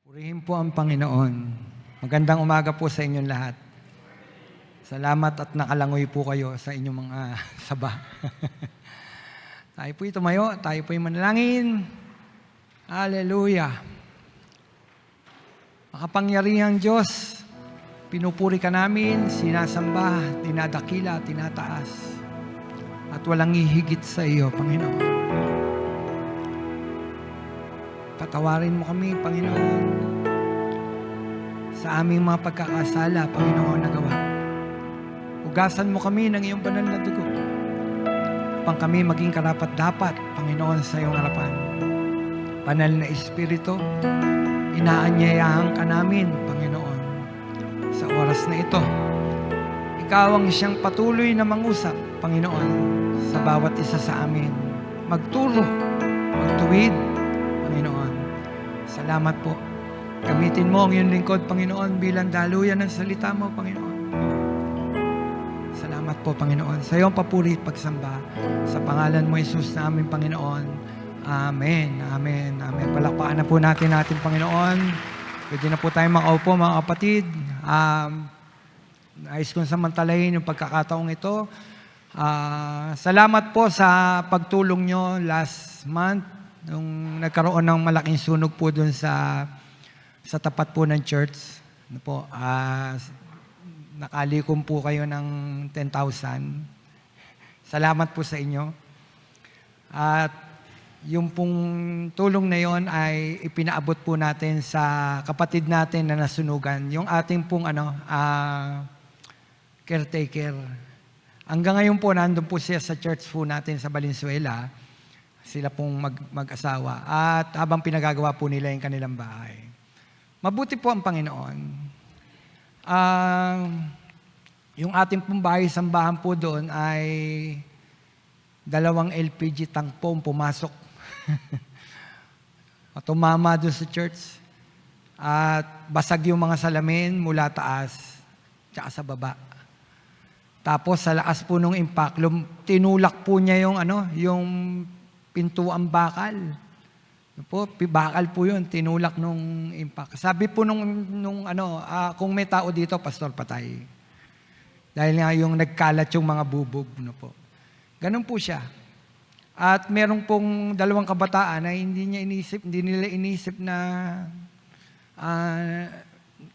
Purihin po ang Panginoon. Magandang umaga po sa inyong lahat. Salamat at nakalangoy po kayo sa inyong mga saba. Tayo po'y tumayo, tayo po'y manalangin. Hallelujah. Makapangyarihang Diyos, pinupuri ka namin, sinasamba, dinadakila, tinataas. At walang hihigit sa iyo, Panginoon. Patawarin mo kami, Panginoon, sa aming mga pagkakasala, Panginoon, na gawa. Hugasan mo kami ng iyong banal na dugo upang kami maging karapat-dapat, Panginoon, sa iyong harapan. Banal na Espiritu, inaanyayahan ka namin, Panginoon, sa oras na ito. Ikaw ang siyang patuloy na mangusap, Panginoon, sa bawat isa sa amin. Magturo, magtuwid, Panginoon. Salamat po. Gamitin mo ang iyong lingkod, Panginoon, bilang daluyan ng salita mo, Panginoon. Salamat po, Panginoon. Sa iyong papuri at pagsamba. Sa pangalan mo, Jesus, na aming Panginoon. Amen. Amen. Amen. Palakpakan na po natin Panginoon. Pwede na po tayong makaupo, mga kapatid. Nais kong samantalahin yung pagkakataong ito. Salamat po sa pagtulong nyo last month nung nagkaroon ng malaking sunog po dun sa tapat po ng church. Ano po, nakalikom po kayo ng 10,000. Salamat po sa inyo. At yung pong tulong na yon ay ipinaabot po natin sa kapatid natin na nasunugan. Yung ating pong caretaker. Hanggang ngayon po, nandun po siya sa church po natin sa Valenzuela. Sila pong mag-asawa. At habang pinagagawa po nila yung kanilang bahay. Mabuti po ang Panginoon. Yung ating pong bahay-sambahan po doon ay 2 LPG tank po pumasok. Tumama doon sa church. At basag yung mga salamin mula taas tsaka sa baba. Tapos sa lakas po nung impact, tinulak po niya yung pintuang bakal. Bakal po yun, tinulak nung impact. Sabi po kung may tao dito, pastor, patay. Dahil nga yung nagkalat yung mga bubog. Ganun po siya. At meron pong 2 kabataan na hindi nila inisip na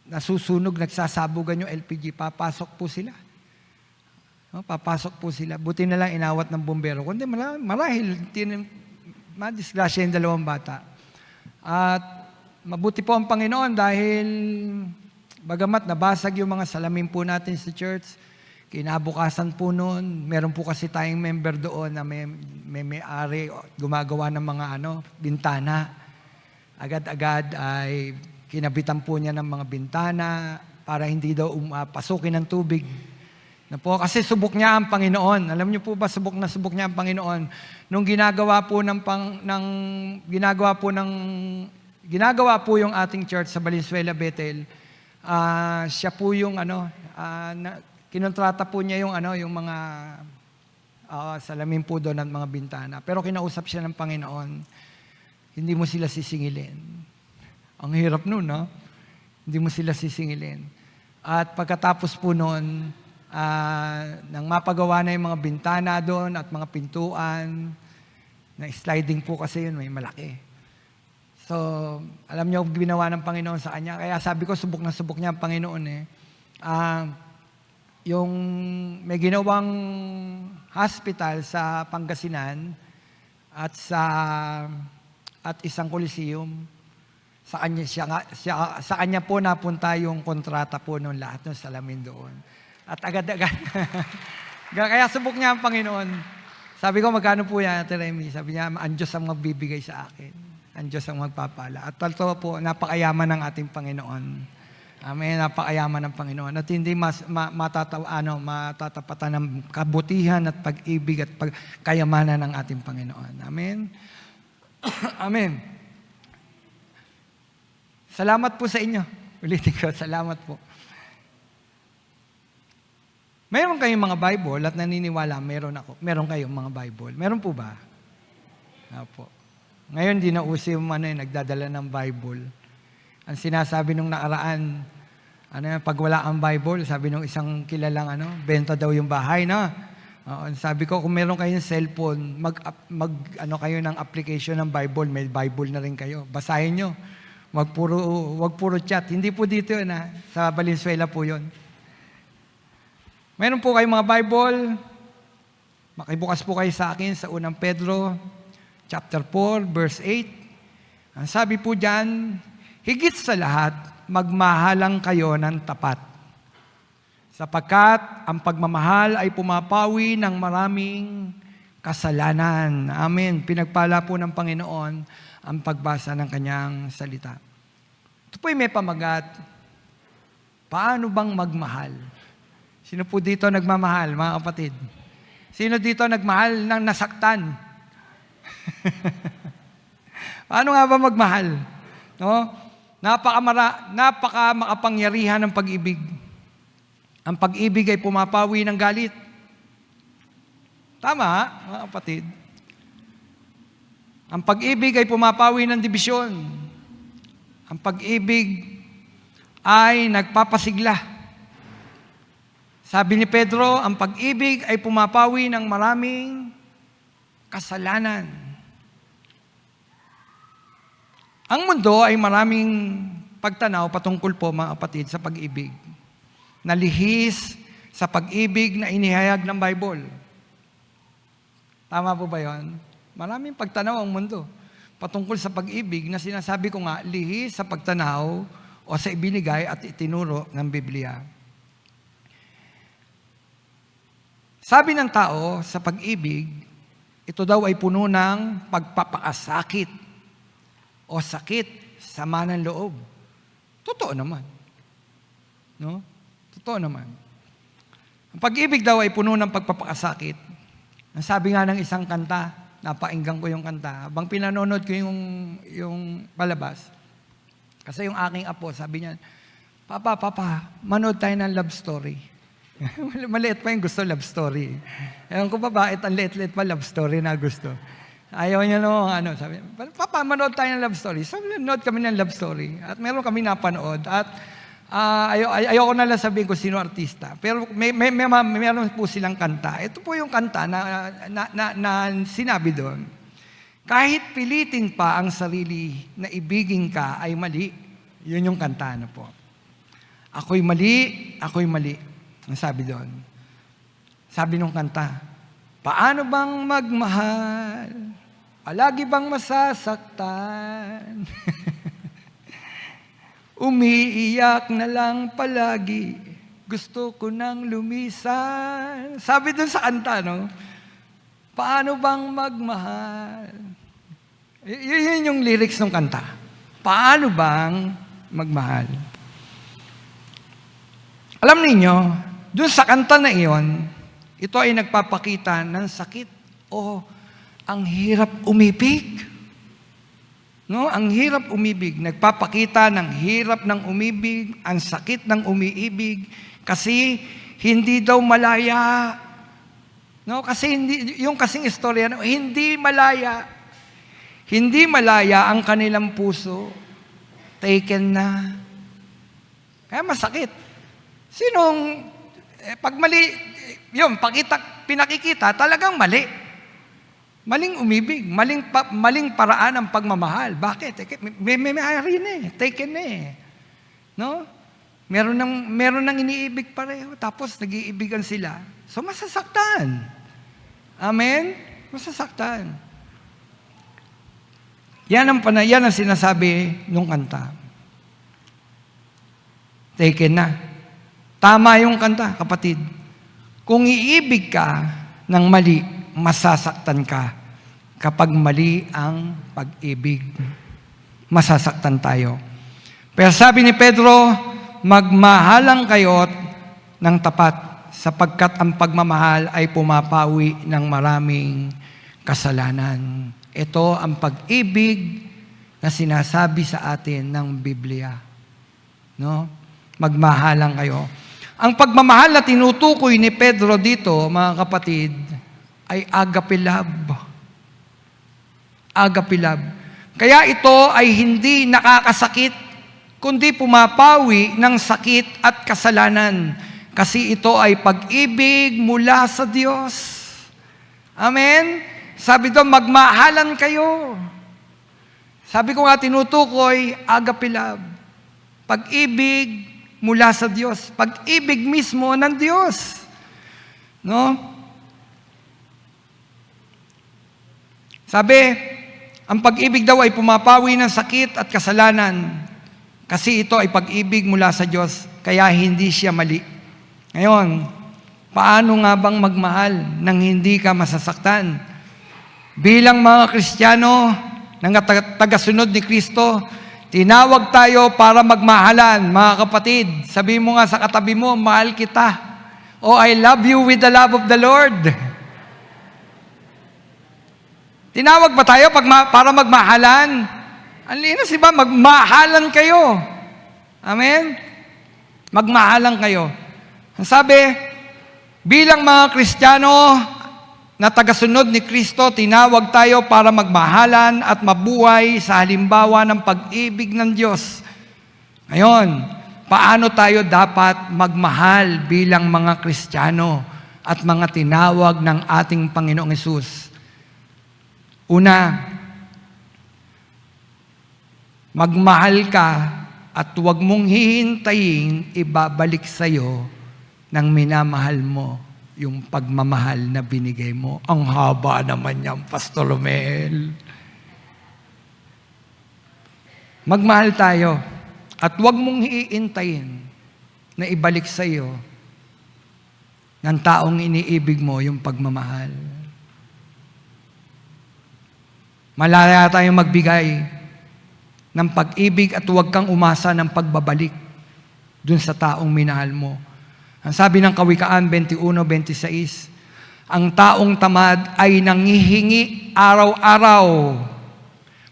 nasusunog, nagsasabugan yung LPG. Papasok po sila. Papasok po sila. Buti na lang inawat ng bumbero. Kundi marahil, madisgrasya yung 2 bata. At mabuti po ang Panginoon dahil bagamat nabasag yung mga salamin po natin sa church, kinabukasan po noon, meron po kasi tayong member doon na may-ari, gumagawa ng mga bintana. Agad-agad ay kinabitan po niya ng mga bintana para hindi daw pasukin ng tubig. Kasi subok niya ang Panginoon. Alam niyo po ba, subok niya ang Panginoon. Nung ginagawa po yung ating church sa Valenzuela, Bethel, siya po yung kinontrata po niya yung mga salamin po doon at mga bintana. Pero kinausap siya ng Panginoon, hindi mo sila sisingilin. Ang hirap nun, no? Hindi mo sila sisingilin. At pagkatapos po noon, nang mapagawa na yung mga bintana doon at mga pintuan, na sliding po kasi yun, may malaki. So, alam niyo, ginawa ng Panginoon sa kanya. Kaya sabi ko, subok niya ang Panginoon yung may ginawang hospital sa Pangasinan at isang Coliseum. Sa kanya po napunta yung kontrata po ng lahat ng salamin doon. At agad-agad. Kaya subok niya ang Panginoon. Sabi ko, magkano po yan, Ate Remy? Sabi niya, ang Diyos ang magbibigay sa akin. Ang Diyos ang magpapala. At totoo po, napakayaman ng ating Panginoon. Amen, napakayaman ng Panginoon. At hindi matatapatan ng kabutihan at pag-ibig at kayamanan ng ating Panginoon. Amen. Amen. Salamat po sa inyo. Ulitin ko, salamat po. Meron kayong mga Bible at naniniwala meron kayong mga Bible. Meron po ba? Opo. Ngayon, di na uso yung nagdadala ng Bible. Ang sinasabi nung nakaraan, pag wala ang Bible, sabi nung isang kilalang benta daw yung bahay, no? Sabi ko, kung meron kayong cellphone, kayo ng application ng Bible, may Bible na rin kayo. Basahin nyo. Wag puro chat. Hindi po dito yun, sa Valenzuela po yun. Meron po kayong mga Bible. Makibukas po kayo sa akin sa 1 Pedro, chapter 4, verse 8. Ang sabi po dyan, higit sa lahat, magmahalang kayo ng tapat. Sapagkat ang pagmamahal ay pumapawi ng maraming kasalanan. Amen. Pinagpala po ng Panginoon ang pagbasa ng kanyang salita. Ito po may pamagat. Paano bang magmahal? Sino po dito nagmamahal, mga kapatid? Sino dito nagmahal ng nasaktan? Paano nga ba magmahal? No? Napaka makapangyarihan ng pag-ibig. Ang pag-ibig ay pumapawi ng galit. Tama, mga kapatid. Ang pag-ibig ay pumapawi ng dibisyon. Ang pag-ibig ay nagpapasigla. Sabi ni Pedro, ang pag-ibig ay pumapawi ng maraming kasalanan. Ang mundo ay maraming pagtanaw patungkol po, mga kapatid, sa pag-ibig. Nalihis sa pag-ibig na inihayag ng Bible. Tama po ba yun? Maraming pagtanaw ang mundo patungkol sa pag-ibig na sinasabi ko nga, lihis sa pagtanaw o sa ibinigay at itinuro ng Biblia. Sabi ng tao sa pag-ibig, ito daw ay puno ng pagpapakasakit o sakit, sama ng loob. Totoo naman. No? Totoo naman. Ang pag-ibig daw ay puno ng pagpapakasakit. Ang sabi nga ng isang kanta, napainggan ko yung kanta, habang pinanonood ko yung palabas, kasi yung aking apo, sabi niya, Papa, manood tayo ng love story. Maliit pa yung gusto love story. Ewan ko ba bakit ang liit-liit pa love story na gusto. Ayaw niya sabi, Papa, manood tayo ng love story. So, manood kami ng love story. At meron kami napanood. At ayoko na lang sabihin ko sino artista. Pero meron po silang kanta. Ito po yung kanta na sinabi doon. Kahit pilitin pa ang sarili na ibigin ka ay mali. Yun yung kanta po. Ako'y mali. Ang sabi doon. Sabi nung kanta, paano bang magmahal? Palagi bang masasaktan? Umiiyak na lang palagi. Gusto ko nang lumisan. Sabi doon sa kanta, paano bang magmahal? Yun yung lyrics ng kanta. Paano bang magmahal? Alam niyo, doon sa kanta na iyon, ito ay nagpapakita ng sakit o ang hirap umibig. No, ang hirap umibig, nagpapakita ng hirap ng umibig, ang sakit ng umiibig kasi hindi daw malaya. No, kasi yung kasing istorya, hindi malaya. Hindi malaya ang kanilang puso. Taken na. Kaya masakit. Pag mali, pinakikita, talagang mali. Maling umibig, maling paraan ang pagmamahal. Bakit? May ari na taken na No? Meron nang iniibig pareho, tapos nag-iibigan sila. So masasaktan. Amen? Masasaktan. Yan ang sinasabi nung kanta. Taken na. Tama yung kanta, kapatid. Kung iibig ka ng mali, masasaktan ka. Kapag mali ang pag-ibig, masasaktan tayo. Pero sabi ni Pedro, magmahalang kayo ng tapat, sapagkat ang pagmamahal ay pumapawi ng maraming kasalanan. Ito ang pag-ibig na sinasabi sa atin ng Biblia. No? Magmahalang kayo. Ang pagmamahal na tinutukoy ni Pedro dito, mga kapatid, ay agape love. Agape love. Kaya ito ay hindi nakakasakit, kundi pumapawi ng sakit at kasalanan. Kasi ito ay pag-ibig mula sa Diyos. Amen? Sabi doon, magmahalan kayo. Sabi ko nga tinutukoy, agape love. Pag-ibig mula sa Diyos. Pag-ibig mismo ng Diyos. No? Sabi, ang pag-ibig daw ay pumapawi ng sakit at kasalanan. Kasi ito ay pag-ibig mula sa Diyos, kaya hindi siya mali. Ngayon, paano nga bang magmahal nang hindi ka masasaktan? Bilang mga Kristiyano, ng tagasunod ni Kristo, tinawag tayo para magmahalan, mga kapatid. Sabi mo nga sa katabi mo, mahal kita. Oh, I love you with the love of the Lord. Tinawag ba tayo para magmahalan? Ang linas, diba? Magmahalan kayo. Amen? Magmahalan kayo. Ang sabi, bilang mga Kristiyano na tagasunod ni Kristo, tinawag tayo para magmahalan at mabuhay sa halimbawa ng pag-ibig ng Diyos. Ngayon, paano tayo dapat magmahal bilang mga Kristiyano at mga tinawag ng ating Panginoong Hesus? Una, magmahal ka at huwag mong hihintayin ibabalik sa'yo ng minamahal mo yung pagmamahal na binigay mo. Ang haba naman yan, Pastor Romel. Magmahal tayo at huwag mong hihintayin na ibalik sa'yo ng taong iniibig mo yung pagmamahal. Malaya tayong magbigay ng pag-ibig at huwag kang umasa ng pagbabalik dun sa taong minahal mo. Ang sabi ng Kawikaan 21:26, ang taong tamad ay nangihingi araw-araw.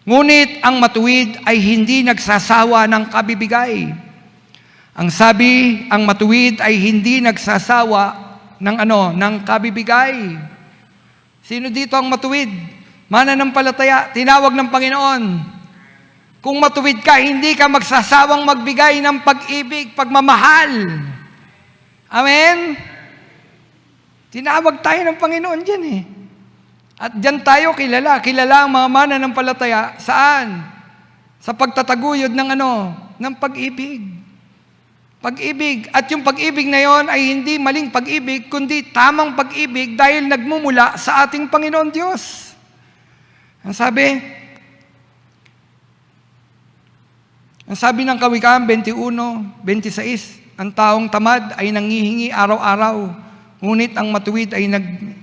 Ngunit ang matuwid ay hindi nagsasawa ng kabibigay. Ang sabi, ang matuwid ay hindi nagsasawa ng kabibigay. Sino dito ang matuwid? Mananampalataya, tinawag ng Panginoon. Kung matuwid ka, hindi ka magsasawang magbigay ng pag-ibig, pagmamahal. Amen? Tinawag tayo ng Panginoon dyan eh. At dyan tayo kilala. Kilala ang mga mananampalataya. Saan? Sa pagtataguyod ng pag-ibig. Pag-ibig. At yung pag-ibig na yon ay hindi maling pag-ibig, kundi tamang pag-ibig dahil nagmumula sa ating Panginoon Diyos. Ang sabi ng Kawikaan 21:26, ang taong tamad ay nangihingi araw-araw, ngunit ang matuwid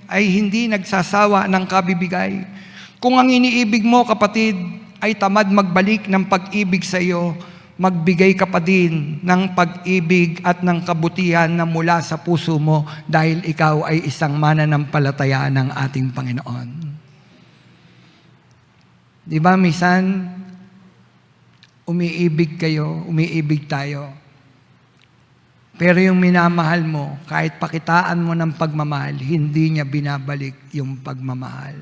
ay hindi nagsasawa ng kabibigay. Kung ang iniibig mo, kapatid, ay tamad magbalik ng pag-ibig sa iyo, magbigay ka pa din ng pag-ibig at ng kabutihan na mula sa puso mo dahil ikaw ay isang mananampalataya ng ating Panginoon. Di ba, minsan, umiibig tayo. Pero yung minamahal mo, kahit pakitaan mo ng pagmamahal, hindi niya binabalik yung pagmamahal.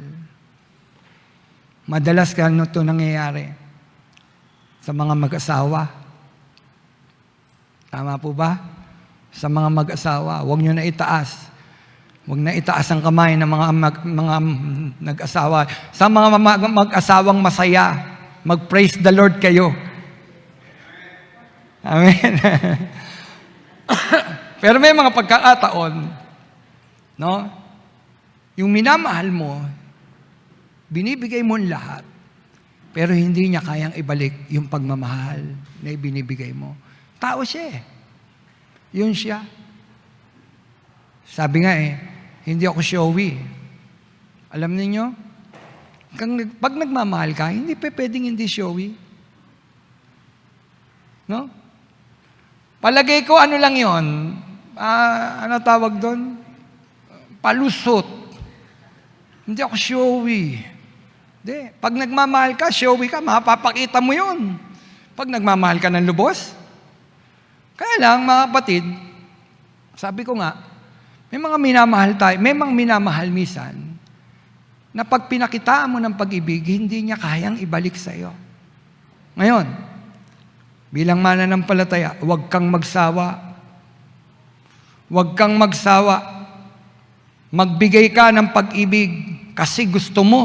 Madalas ito nangyayari sa mga mag-asawa. Tama po ba? Sa mga mag-asawa, huwag nyo na itaas. Huwag na itaas ang kamay ng mga nag-asawa. Sa mga mag-asawang masaya, mag-praise the Lord kayo. Amen. Pero may mga pagkakataon, no? Yung minamahal mo, binibigay mo ang lahat, pero hindi niya kayang ibalik yung pagmamahal na ibinibigay mo. Tao siya eh. Yun siya. Sabi nga hindi ako showy. Alam niyo, pag nagmamahal ka, hindi pwedeng hindi showy. No? Palagay ko, lang yon? Ano tawag doon? Palusot. Hindi ako showy. Hindi. Pag nagmamahal ka, showy ka, mapapakita mo yun. Pag nagmamahal ka ng lubos, kaya lang, mga kapatid, Sabi ko nga, may mga minamahal tayo, may mga minamahal minsan, na pag pinakitaan mo ng pag-ibig, hindi niya kayang ibalik sa iyo. Ngayon, bilang mananampalataya, huwag kang magsawa. Huwag kang magsawa. Magbigay ka ng pag-ibig kasi gusto mo,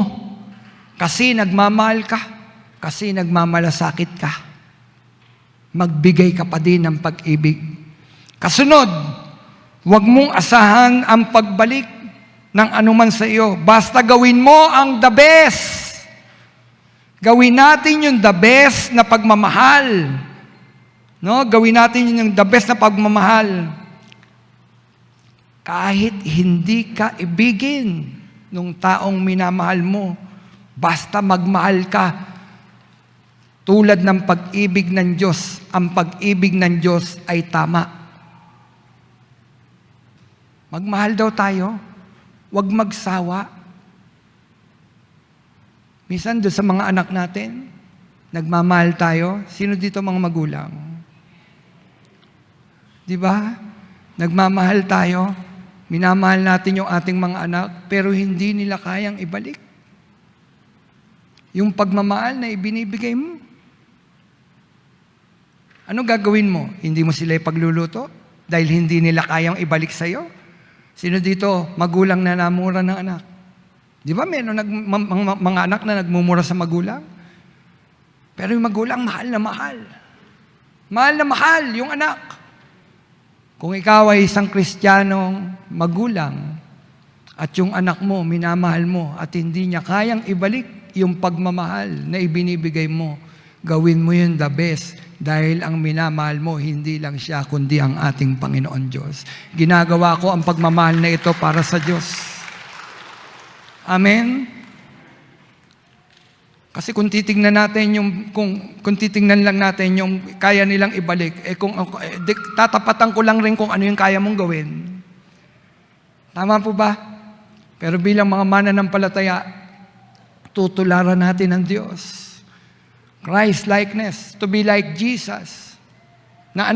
kasi nagmamahal ka, kasi nagmamalasakit ka. Magbigay ka pa din ng pag-ibig. Kasunod, huwag mong asahan ang pagbalik ng anuman sa iyo. Basta gawin mo ang the best. Gawin natin yung the best na pagmamahal. No? Gawin natin yung the best na pagmamahal. Kahit hindi ka ibigin ng taong minamahal mo, basta magmahal ka. Tulad ng pag-ibig ng Diyos, ang pag-ibig ng Diyos ay tama. Magmahal daw tayo, huwag magsawa. Minsan doon sa mga anak natin, nagmamahal tayo. Sino dito mga magulang? Di ba? Nagmamahal tayo, minamahal natin yung ating mga anak, pero hindi nila kayang ibalik. Yung pagmamahal na ibinibigay mo. Ano gagawin mo? Hindi mo sila ipagluluto? Dahil hindi nila kayang ibalik sa'yo? Sino dito, magulang na namura ng anak? Di ba meron mga anak na nagmumura sa magulang? Pero yung magulang, mahal na mahal. Mahal na mahal yung anak. Kung ikaw ay isang Kristiyanong magulang at yung anak mo, minamahal mo at hindi niya kayang ibalik yung pagmamahal na ibinibigay mo, gawin mo yun the best. Dahil ang minamahal mo, hindi lang siya, kundi ang ating Panginoon Diyos. Ginagawa ko ang pagmamahal na ito para sa Diyos. Amen? Kasi kung titingnan natin kung titingnan lang natin yung kaya nilang ibalik, tatapatan ko lang rin kung ano yung kaya mong gawin. Tama po ba? Pero bilang mga mananampalataya, tutularan natin ang Diyos. Christ-likeness, to be like Jesus. Na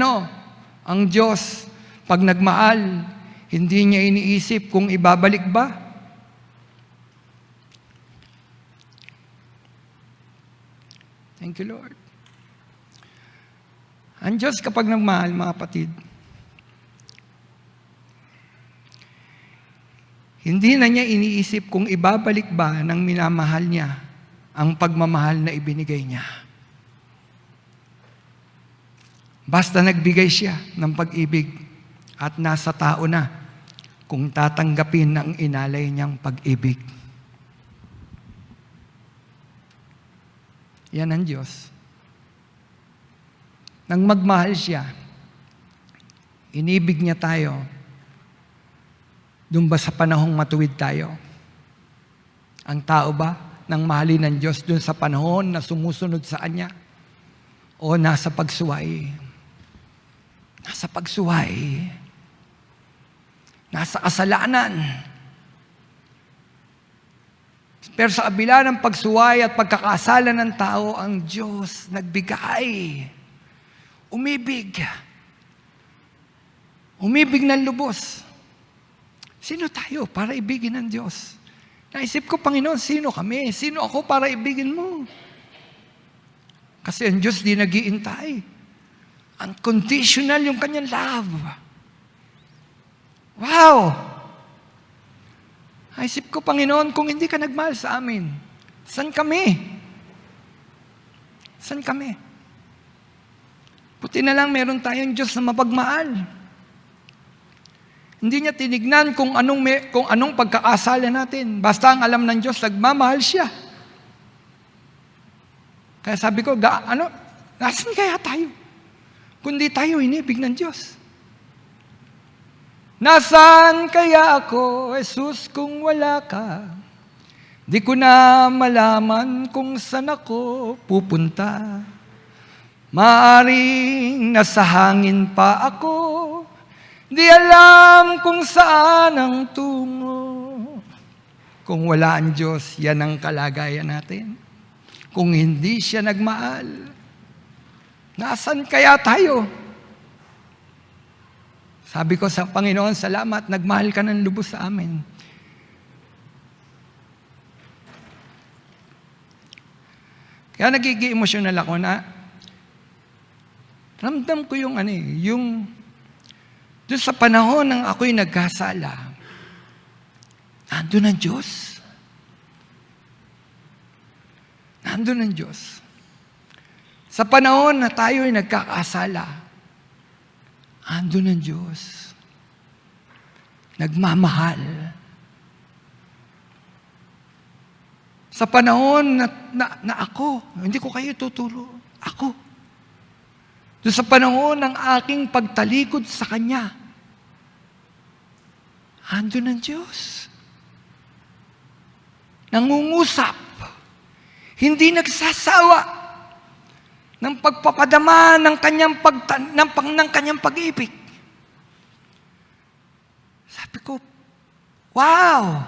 ang Diyos, pag nagmahal, hindi niya iniisip kung ibabalik ba. Thank you, Lord. Ang Diyos kapag nagmahal, mga kapatid, hindi na niya iniisip kung ibabalik ba ng minamahal niya ang pagmamahal na ibinigay niya. Basta nagbigay siya ng pag-ibig at nasa tao na kung tatanggapin ang inalay niyang pag-ibig. Yan ang Diyos. Nang magmahal siya, inibig niya tayo, doon ba sa panahong matuwid tayo? Ang tao ba nang mahalin ng Diyos doon sa panahon na sumusunod sa Kanya? O nasa pagsuway? Nasa pagsuway. Nasa kasalanan. Pero sa kabila ng pagsuway at pagkakasala ng tao, ang Diyos nagbigay. Umibig. Umibig ng lubos. Sino tayo para ibigin ng Diyos? Naisip ko, Panginoon, sino kami? Sino ako para ibigin mo? Kasi ang Diyos di nag-iintay. Unconditional yung kanyang love. Wow! Naisip ko, Panginoon, kung hindi ka nagmahal sa amin, saan kami? Saan kami? Buti na lang meron tayong Diyos na mapagmahal. Hindi niya tinignan kung anong pagkakasala natin. Basta ang alam ng Diyos, nagmamahal siya. Kaya sabi ko, nasan kaya tayo? Kundi tayo inibig ng Diyos. Nasaan kaya ako, Jesus, kung wala ka? Di ko na malaman kung saan ako pupunta. Maaring nasa hangin pa ako, di alam kung saan ang tungo. Kung wala ang Diyos, yan ang kalagayan natin. Kung hindi siya nagmahal, nasan kaya tayo? Sabi ko sa Panginoon, salamat, nagmahal ka ng lubos sa amin. Kaya nagiging emosyonal ako na ramdam ko yung doon sa panahon ng ako'y nagkasala, nandun ang Diyos. Nandun ang Diyos. Sa panahon na tayo'y nagkakasala, nandun ang Diyos. Nagmamahal. Sa panahon na ako, hindi ko kayo tuturo, ako. Doon sa panahon ng aking pagtalikod sa Kanya, andun ang Diyos. Nangungusap. Hindi nagsasawa ng pagpapadama ng Kanyang pag-ibig. Sabi ko, wow!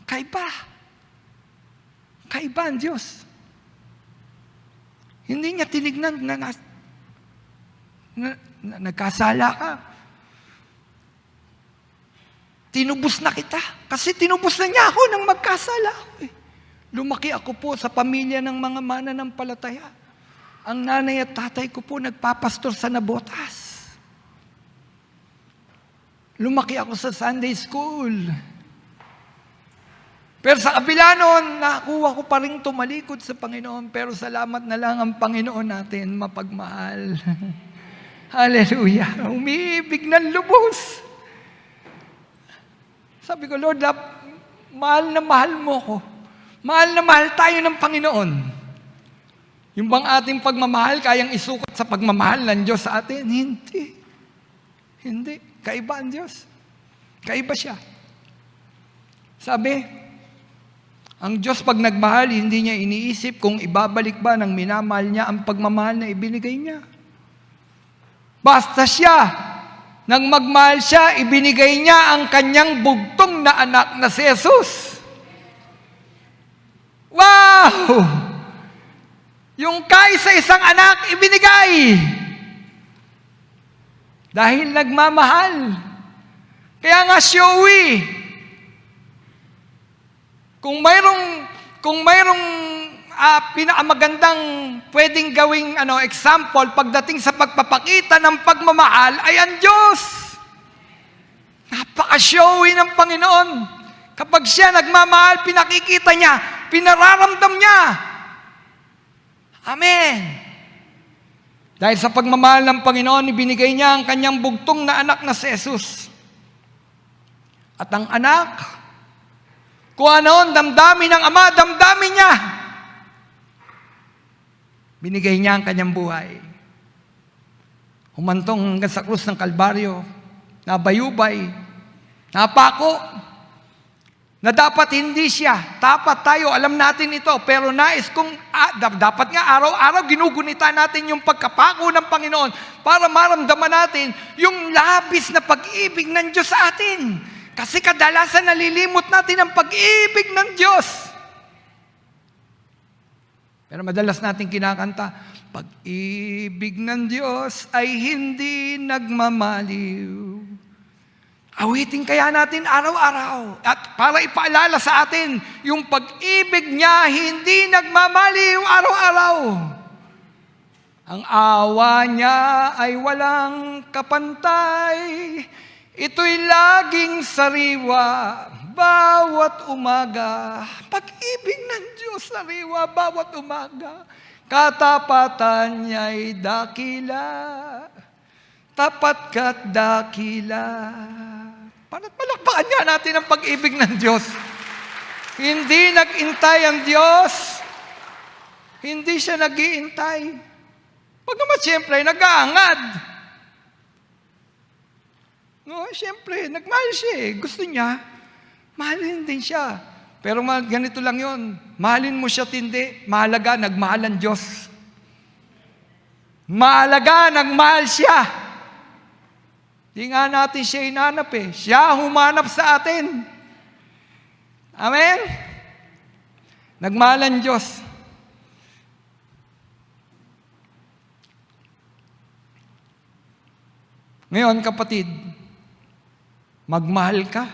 Kaiba. Kaiba ang Diyos. Hindi niya tinignan na nagkasala ka. Tinubos na kita. Kasi tinubos na niya ako nang magkasala ako. Lumaki ako po sa pamilya ng mga mananampalataya. Ang nanay at tatay ko po nagpapastor sa Nabotas. Lumaki ako sa Sunday school. Pero sa kabila noon, nakuha ko pa rin tumalikod sa Panginoon. Pero salamat na lang ang Panginoon natin, mapagmahal. Hallelujah. Umiibig ng lubos. Sabi ko, Lord, mahal na mahal mo ko. Mahal na mahal tayo ng Panginoon. Yung bang ating pagmamahal, kayang isukat sa pagmamahal ng Diyos sa atin? Hindi. Hindi. Kaiba ang Diyos. Kaiba siya. Sabi, ang Diyos pag nagmahal, hindi niya iniisip kung ibabalik ba ng minamahal niya ang pagmamahal na ibinigay niya. Basta siya, nang magmahal siya, ibinigay niya ang kanyang bugtong na anak na si Jesus. Wow! Yung kaisa-isang anak, ibinigay. Dahil nagmamahal. Kaya nga, showy. Kung mayroong pinakamagandang pwedeng gawing example pagdating sa pagpapakita ng pagmamahal ay ang Diyos. Napaka-showy ng Panginoon. Kapag siya nagmamahal, pinakikita niya, pinararamdam niya. Amen. Dahil sa pagmamahal ng Panginoon, ibinigay niya ang kanyang bugtong na anak na si Jesus. At ang anak, kung ano ang damdamin ng Ama, damdamin niya. Binigay niya ang kanyang buhay. Humantong hanggang sa krus ng Kalbaryo, nabayubay, napako, na dapat hindi siya. Dapat tayo, alam natin ito, pero nais kong, dapat nga araw-araw ginugunita natin yung pagkapako ng Panginoon para maramdaman natin yung labis na pag-ibig ng Diyos sa atin. Kasi kadalasan nalilimot natin ang pag-ibig ng Diyos. Pero madalas natin kinakanta, pag-ibig ng Diyos ay hindi nagmamaliw. Awitin kaya natin araw-araw at para ipaalala sa atin yung pag-ibig niya hindi nagmamaliw araw-araw. Ang awa niya ay walang kapantay. Ito'y laging sariwa bawat umaga. Pag-ibig ng Diyos sariwa bawat umaga. Katapatan niya'y dakila. Tapat ka't dakila. Palakpakan niya natin ang pag-ibig ng Diyos. Hindi nag-intay ang Diyos. Hindi siya nag-iintay. Pag naman siyempre, nag-aangad. No, siyempre, nagmahal siya eh. Gusto niya, mahalin din siya. Pero ganito lang yon. Mahalin mo siya tindi. Mahalaga, nagmahal ang Diyos. Mahalaga, nagmahal siya. Di nga natin siya hinanap eh. Siya humanap sa atin. Amen? Nagmahal ang Diyos. Ngayon, kapatid, Magmahal ka.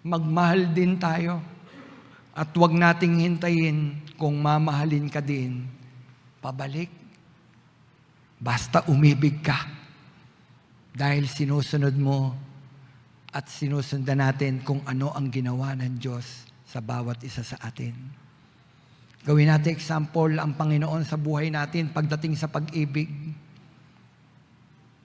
Magmahal din tayo. At huwag nating hintayin kung mamahalin ka din. Pabalik. Basta umibig ka. Dahil sinusunod mo at sinusundan natin kung ano ang ginawa ng Diyos sa bawat isa sa atin. Gawin natin example ang Panginoon sa buhay natin pagdating sa pag-ibig.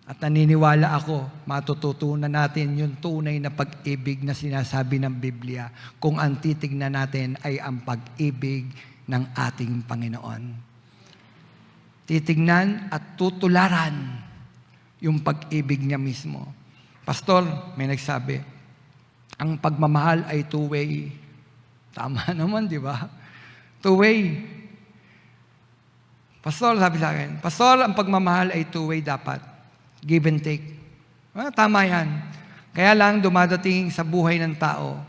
At naniniwala ako, matututunan natin yung tunay na pag-ibig na sinasabi ng Biblia kung ang titignan natin ay ang pag-ibig ng ating Panginoon. Titignan at tutularan yung pag-ibig niya mismo. Pastor, may nagsabi, ang pagmamahal ay two-way. Tama naman, di ba? Two-way. Pastor, sabi sa akin, Pastor, ang pagmamahal ay two-way dapat. Give and take. Tama yan. Kaya lang dumadating sa buhay ng tao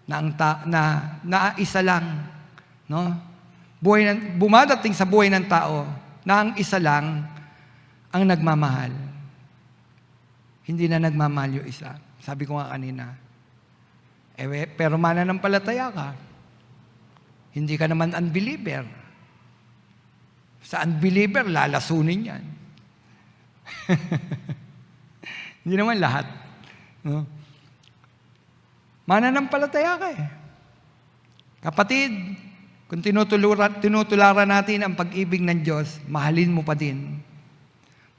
na isa lang. No? Bumadating sa buhay ng tao na ang isa lang ang nagmamahal. Hindi na nagmamahal yung isa. Sabi ko nga kanina. Pero mananampalataya ka. Hindi ka naman unbeliever. Sa unbeliever, lalasunin yan. Hindi naman lahat. No? Mananampalataya ka eh. Kapatid, kung tinutularan natin ang pag-ibig ng Diyos, mahalin mo pa din.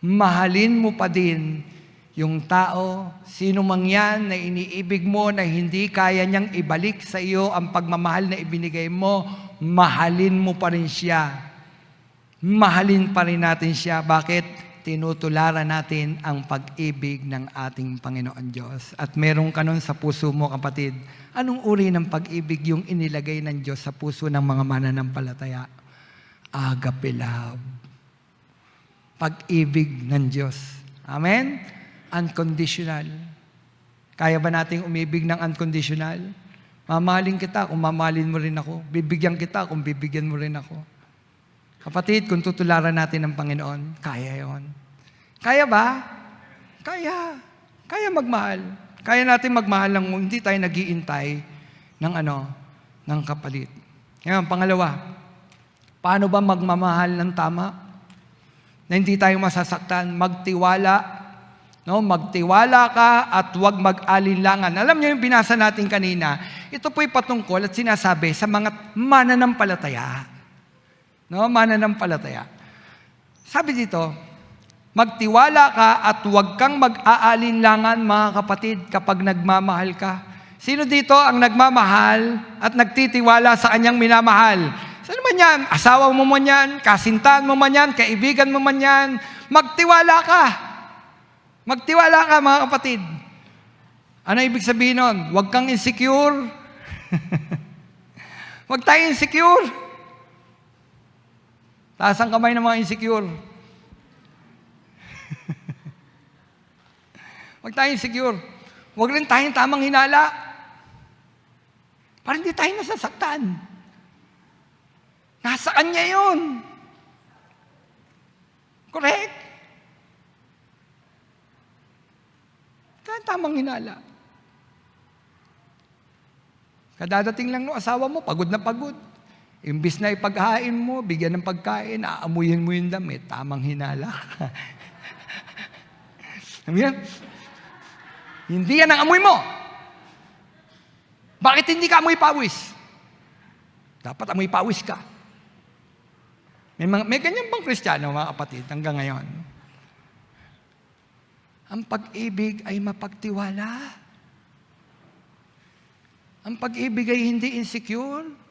Mahalin mo pa din yung tao, sino mang yan na iniibig mo na hindi kaya niyang ibalik sa iyo ang pagmamahal na ibinigay mo, mahalin mo pa rin siya. Mahalin pa rin natin siya. Bakit? Tinutularan natin ang pag-ibig ng ating Panginoon Diyos. At meron ka nun sa puso mo, kapatid. Anong uri ng pag-ibig yung inilagay ng Diyos sa puso ng mga mananampalataya? Agape love. Pag-ibig ng Diyos. Amen? Unconditional. Kaya ba nating umibig ng unconditional? Mamahalin kita kung mamahalin mo rin ako. Bibigyan kita kung bibigyan mo rin ako. Kapatid, kung tutularan natin ng Panginoon, kaya yon. Kaya ba? Kaya. Kaya magmahal. Kaya natin magmahal lang, hindi tayo nag-iintay ng kapalit. Ngayon, pangalawa, paano ba magmamahal ng tama? Na hindi tayo masasaktan, magtiwala. No? Magtiwala ka at huwag mag-alinlangan. Alam niyo yung binasa natin kanina, ito po'y patungkol at sinasabi sa mga mananampalataya. No, mananampalataya. Sabi dito, magtiwala ka at huwag kang mag-aalinlangan, mga kapatid, kapag nagmamahal ka. Sino dito ang nagmamahal at nagtitiwala sa kanyang minamahal? Sino man yan? Asawa mo man yan, kasintahan mo man yan, kaibigan mo man yan. Magtiwala ka. Magtiwala ka, mga kapatid. Ano ibig sabihin nun? Huwag kang insecure. Huwag tayo insecure. Taas ang kamay ng mga insecure. Huwag tayong insecure. Huwag rin tayong tamang hinala. Para hindi tayo nasasaktan. Nasa Kanya yun. Correct? Tayong tamang hinala. Kadadating lang no asawa mo, pagod na pagod. Imbis na ipaghain mo, bigyan ng pagkain, aamuyin mo yung damit, tamang hinala. Hindi yan ang amoy mo. Bakit hindi ka amoy pawis? Dapat amoy pawis ka. May ganyan bang Kristiyano, mga kapatid, hanggang ngayon? Ang pag-ibig ay mapagtiwala. Ang pag-ibig ay hindi insecure.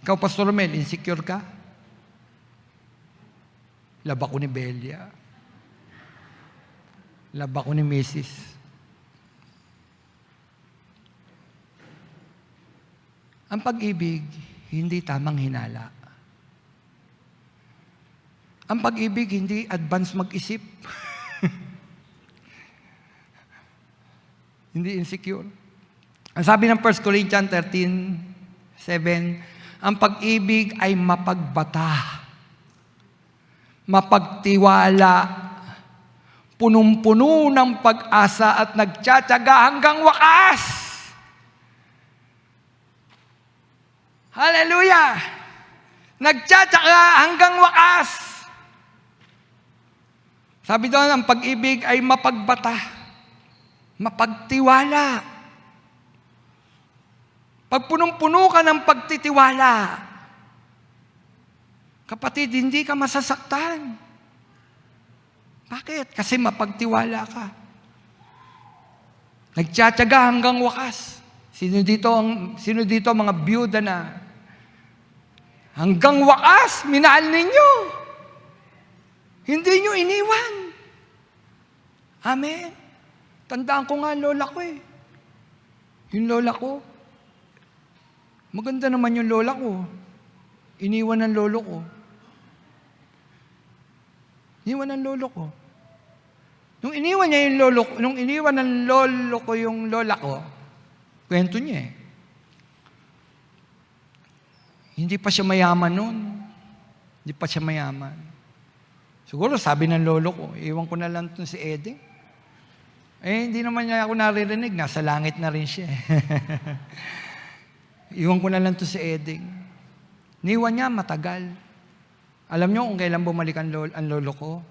Ikaw, Pastor Romel, insecure ka? Laba ko ni Belia. Laba ko ni Mrs. Ang pag-ibig, hindi tamang hinala. Ang pag-ibig, hindi advance mag-isip. Hindi insecure. Ang sabi ng 1 Corinthians 13:7, ang pag-ibig ay mapagbata. mapagtiwala, punong-puno ng pag-asa at nagtsatsaga hanggang wakas. Hallelujah! Nagtsatsaga hanggang wakas. Sabi doon, ang pag-ibig ay mapagbata, mapagtiwala. Pag punong-puno ka ng pagtitiwala, kapatid, hindi ka masasaktan. Bakit? Kasi mapagtiwala ka. Nagtsatsaga hanggang wakas. Sino dito mga byuda na hanggang wakas, minahal ninyo. Hindi nyo iniwan. Amen. Tandaan ko nga ang lola ko eh. Yung lola ko. Maganda naman yung lola ko. Iniwan ng lolo ko. Iniwan ng lolo ko. Nung iniwan ng lolo ko yung lola ko, kwento niya eh. Hindi pa siya mayaman noon. Hindi pa siya mayaman. Siguro sabi ng lolo ko, iwan ko na lang itong si Eding. Hindi naman niya ako naririnig. Nasa langit na rin siya. Iwan ko na lang itong si Eding. Niwan niya matagal. Alam niyo kung kailan bumalik ang lolo ko?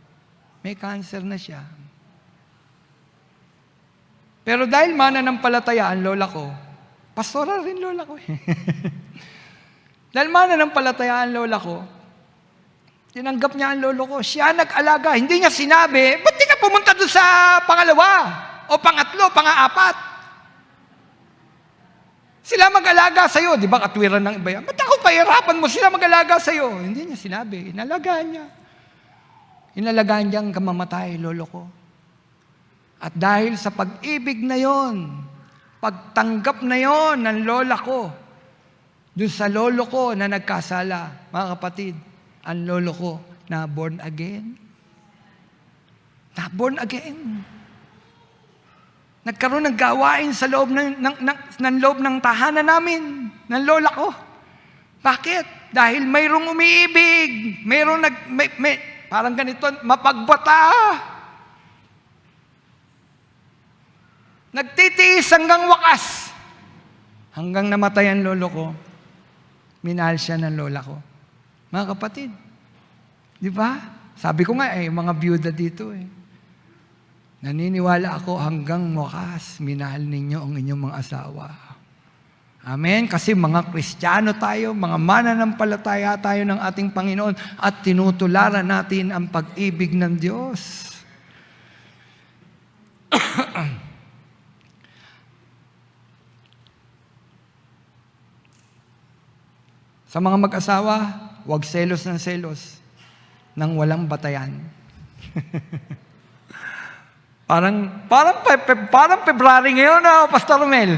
May cancer na siya. Pero dahil mananampalataya ang lola ko, pastoral rin lola ko. Dahil mananampalataya ang lola ko, tinanggap niya ang lolo ko. Siya nag-alaga. Hindi niya sinabi, ba't di ka pumunta doon sa pangalawa? O pangatlo, pang-aapat? Sila mag-alaga sa'yo. Di ba katwiran ng iba yan? Ba't ako pahirapan mo sila mag-alaga sa'yo? Hindi niya sinabi. Inalagaan niya. Inalagaan niya ang kamamatay, lolo ko. At dahil sa pag-ibig na yon, pagtanggap na yon ng lola ko, doon sa lolo ko na nagkasala, mga kapatid, ang lolo ko na born again. Na born again. Nagkaroon ng gawain sa loob ng loob ng tahanan namin, ng lola ko. Bakit? Dahil mayroong umiibig, mayroong parang ganito, mapagbata. Nagtitiis hanggang wakas. Hanggang namatay ang lolo ko, minahal siya ng lola ko. Mga kapatid, di ba? Sabi ko nga mga byuda dito naniniwala ako hanggang wakas, minahal ninyo ang inyong mga asawa. Amen? Kasi mga Kristiyano tayo, mga mananampalataya tayo ng ating Panginoon at tinutularan natin ang pag-ibig ng Diyos. Sa mga mag-asawa, huwag selos ng selos nang walang batayan. parang February ngayon, Pastor Romel.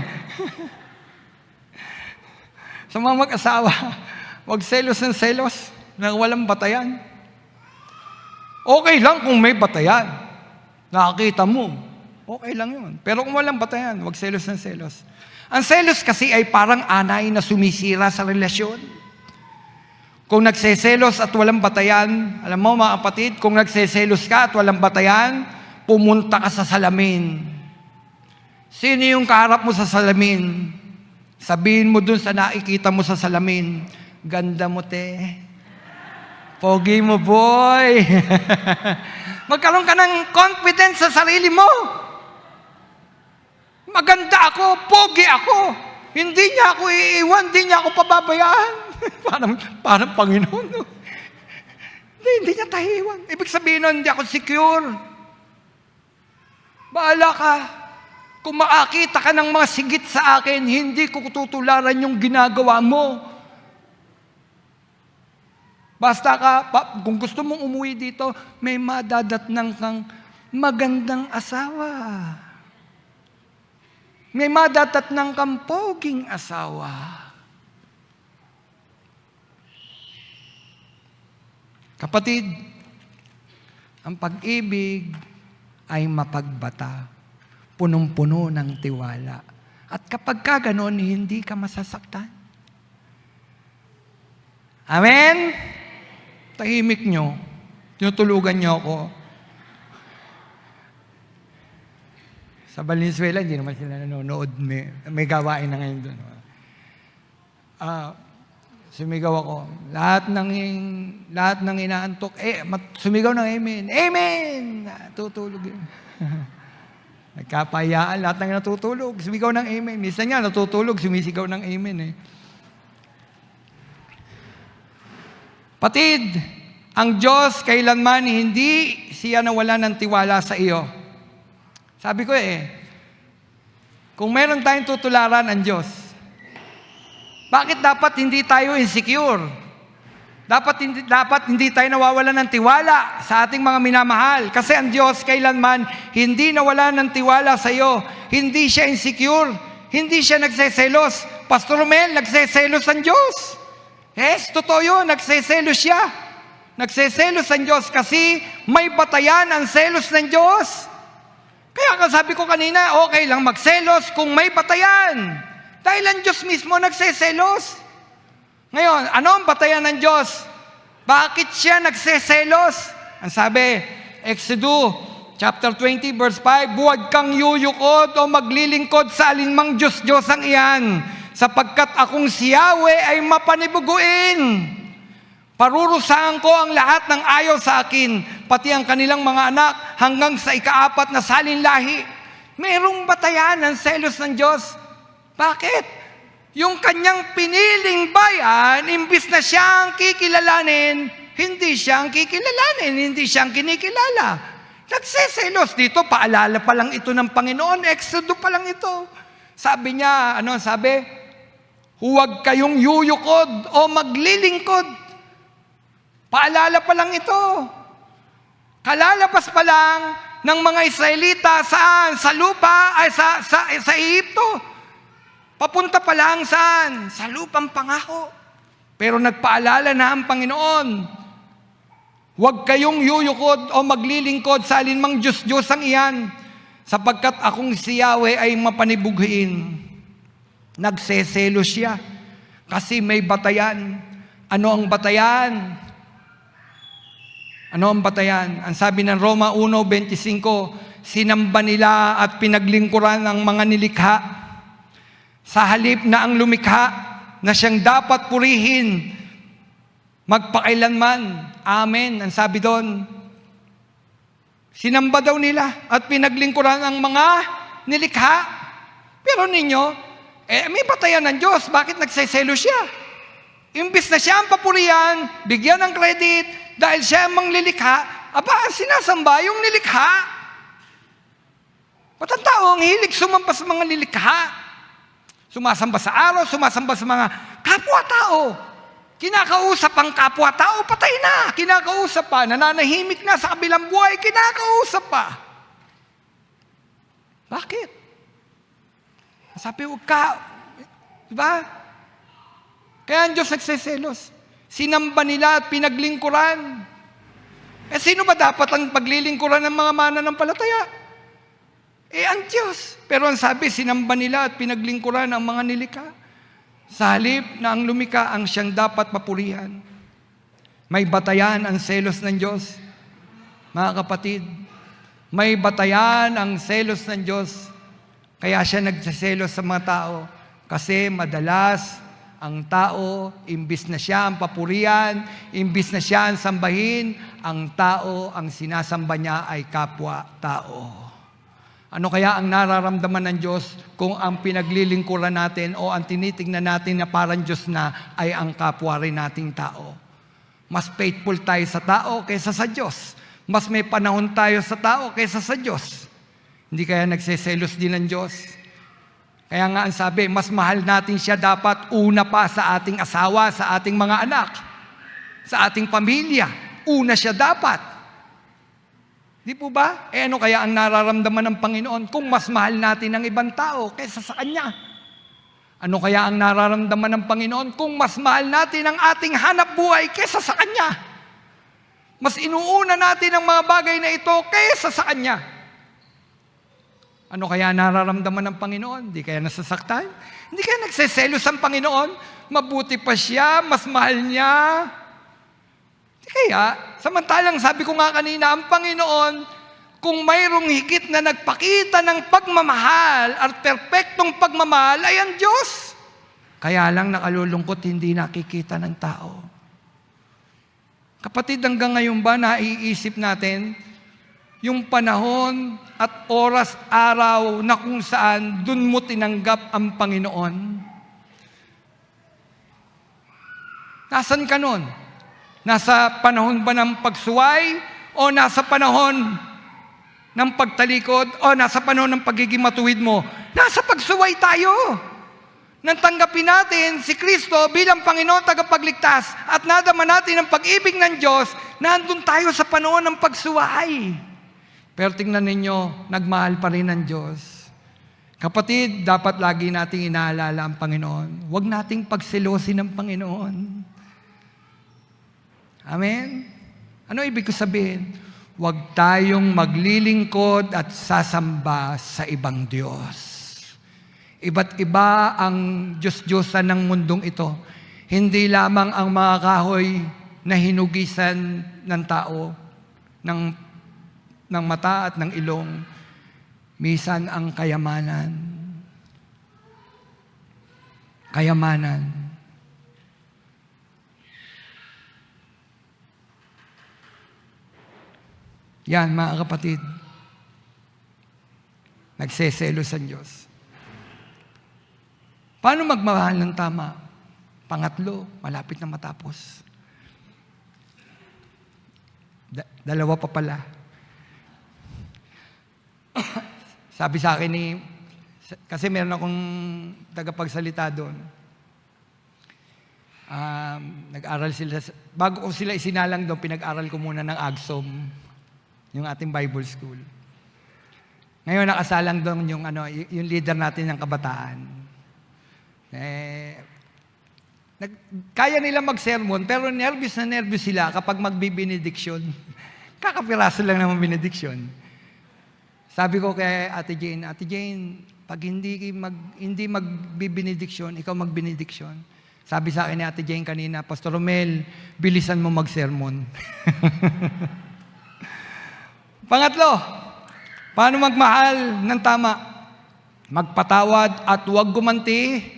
Sa mga mag-asawa, huwag selos ng selos nang walang batayan. Okay lang kung may batayan. Nakakita mo. Okay lang yun. Pero kung walang batayan, huwag selos ng selos. Ang selos kasi ay parang anay na sumisira sa relasyon. Kung nagseselos at walang batayan, alam mo mga kapatid, kung nagseselos ka at walang batayan, pumunta ka sa salamin. Sino yung kaharap mo sa salamin? Sabihin mo dun sa nakikita mo sa salamin, ganda mo te. Pogi mo boy. Magkaroon ka ng confidence sa sarili mo. Maganda ako, pogi ako. Hindi niya ako iiwan, hindi niya ako pababayaan. parang Panginoon. No? Hindi niya tayo iwan. Ibig sabihin nun, hindi ako secure. Bahala ka. Kung makakita ka ng mga sigit sa akin, hindi ko tutularan yung ginagawa mo. Basta kung gusto mong umuwi dito, may madadatnang kang magandang asawa. May madadatnang kang poging asawa. Kapatid, ang pag-ibig ay mapagbata, punong-puno ng tiwala. At kapag ka ganon, hindi ka masasaktan. Amen? Tahimik nyo. Tinutulugan niyo ako. Sa Valenzuela, hindi naman sila nanonood. May gawain na ngayon doon. Sumigaw ako. Lahat ng inaantok, sumigaw ng amen. Amen! Tutulog yun. Nagkapayaan, lahat ng natutulog, sumigaw ng amen. Minsan nga, natutulog, sumisigaw ng amen. Patid, ang Diyos kailanman hindi siya nawala ng tiwala sa iyo. Sabi ko kung meron tayong tutularan ang Diyos, bakit dapat hindi tayo insecure? Dapat hindi tayo nawawalan ng tiwala sa ating mga minamahal. Kasi ang Diyos kailanman hindi nawala ng tiwala sa iyo. Hindi siya insecure. Hindi siya nagseselos. Pastor Romel, nagseselos ang Diyos. Yes, totoo yun. Nagseselos siya. Nagseselos ang Diyos kasi may batayan ang selos ng Diyos. Kaya nga sabi ko kanina, okay lang magselos kung may batayan. Dahil ang Diyos mismo nagseselos. Ngayon, ano ang batayan ng Diyos? Bakit siya nagseselos? Ang sabi, Exodus chapter 20 verse 5, huwag kang yuyukod o maglilingkod sa alinmang Diyos-Diyosang iyan, sapagkat akong si Yahweh ay mapanibuguin. Parurusahan ko ang lahat ng ayaw sa akin, pati ang kanilang mga anak hanggang sa ika-4 na salinlahi. Mayroong batayan ng selos ng Diyos. Bakit? Yung kanyang piniling bayan, imbis na siyang kikilalanin, hindi siyang kikilalanin, hindi siyang kinikilala. Nagseselos dito, paalala pa lang ito ng Panginoon, Exodus pa lang ito. Sabi niya, sabi? Huwag kayong yuyukod o maglilingkod. Paalala pa lang ito. Kalalabas pa lang ng mga Israelita saan? Sa lupa, ay sa Egypto. Papunta pa lang saan? Sa lupang pangako. Pero nagpaalala na ang Panginoon, huwag kayong yuyukod o maglilingkod sa alinmang Diyos-Diyosang iyan, sapagkat akong si Yahweh ay mapanibughin. Nagseselo siya kasi may batayan. Ano ang batayan? Ano ang batayan? Ang sabi ng Roma 1:25, sinamba nila at pinaglingkuran ang mga nilikha sa halip na ang lumikha na siyang dapat purihin magpakailanman. Amen. Ang sabi doon, sinamba daw nila at pinaglingkuran ang mga nilikha. Pero ninyo, may batayan ng Diyos. Bakit nagseselo siya? Imbis na siya ang papurihan, bigyan ng credit, dahil siya ang manglilikha, ang sinasamba yung nilikha. Ba't ang tao ang hilig sumamba sa mga nilikha? Sumasamba sa araw, sumasamba sa mga kapwa-tao. Kinakausap ang kapwa-tao, patay na. Kinakausap pa, nananahimik na sa kabilang buhay, kinakausap pa. Bakit? Sabi, huwag ka. Diba? Kaya ang Diyos nagseselos. Sinamba nila at pinaglingkuran. Sino ba dapat ang paglilingkuran ng mga mananampalataya? Ang Diyos. Pero ang sabi, sinamba nila at pinaglingkuran ang mga nilikha. Sa halip na ang lumika ang siyang dapat papurihan. May batayan ang selos ng Diyos. Mga kapatid, may batayan ang selos ng Diyos. Kaya siya nagseselos sa mga tao. Kasi madalas, ang tao, imbis na siya ang papurihan, imbis na siya ang sambahin, ang tao, ang sinasamba niya ay kapwa-tao. Ano kaya ang nararamdaman ng Diyos kung ang pinaglilingkuran natin o ang tinitingnan natin na parang Diyos na ay ang kapwa rin nating tao? Mas faithful tayo sa tao kaysa sa Diyos. Mas may panahon tayo sa tao kaysa sa Diyos. Hindi kaya nagseselos din ng Diyos? Kaya nga ang sabi, mas mahal natin siya dapat una pa sa ating asawa, sa ating mga anak, sa ating pamilya. Una siya dapat. Di po ba? Ano kaya ang nararamdaman ng Panginoon kung mas mahal natin ang ibang tao kaysa sa Kanya? Ano kaya ang nararamdaman ng Panginoon kung mas mahal natin ang ating hanap buhay kaysa sa Kanya? Mas inuuna natin ang mga bagay na ito kaysa sa Kanya. Ano kaya nararamdaman ng Panginoon? Hindi kaya nasasaktan? Hindi kaya nagseselos ang Panginoon? Mabuti pa siya, mas mahal niya. Kaya, samantalang sabi ko nga kanina, ang Panginoon, kung mayroong higit na nagpakita ng pagmamahal at perpektong pagmamahal ay ang Diyos. Kaya lang nakalulungkot, hindi nakikita ng tao. Kapatid, hanggang ngayon ba naiisip natin yung panahon at oras, araw na kung saan dun mo tinanggap ang Panginoon? Nasaan ka nun? Nasa panahon ba ng pagsuway? O nasa panahon ng pagtalikod? O nasa panahon ng pagiging matuwid mo? Nasa pagsuway tayo. Nang tanggapin natin si Kristo bilang Panginoon tagapagligtas at nadama natin ang pag-ibig ng Diyos, nandun tayo sa panahon ng pagsuway. Pero tingnan ninyo, nagmahal pa rin ang Diyos. Kapatid, dapat lagi nating inaalala ang Panginoon. Huwag nating pagselosin ng Panginoon. Amen? Ano ibig ko sabihin? Huwag tayong maglilingkod at sasamba sa ibang Diyos. Iba't iba ang Diyos-Diyosan ng mundong ito. Hindi lamang ang mga kahoy na hinugisan ng tao, ng mata at ng ilong. Minsan ang kayamanan. Kayamanan. Yan, mga kapatid. Nagseselos ang Diyos. Paano magmahal ng tama? Pangatlo, malapit na matapos. Dalawa pa pala. Sabi sa akin kasi meron akong tagapagsalita doon. Nag-aral sila, bago ko sila isinalang doon, pinag-aral ko muna ng AGSOM, yung ating Bible School. Ngayon nakasalang doon yung leader natin ng kabataan. Kaya nila mag-sermon, pero nervous sila kapag magbi-benediction. Kakapiraso lang naman benediction. Sabi ko kay Ate Jane, pag hindi magbi-benediction, ikaw mag-benediction. Sabi sa akin ni Ate Jane kanina, Pastor Romel, bilisan mo mag-sermon. Pangatlo, paano magmahal ng tama? Magpatawad at huwag gumanti.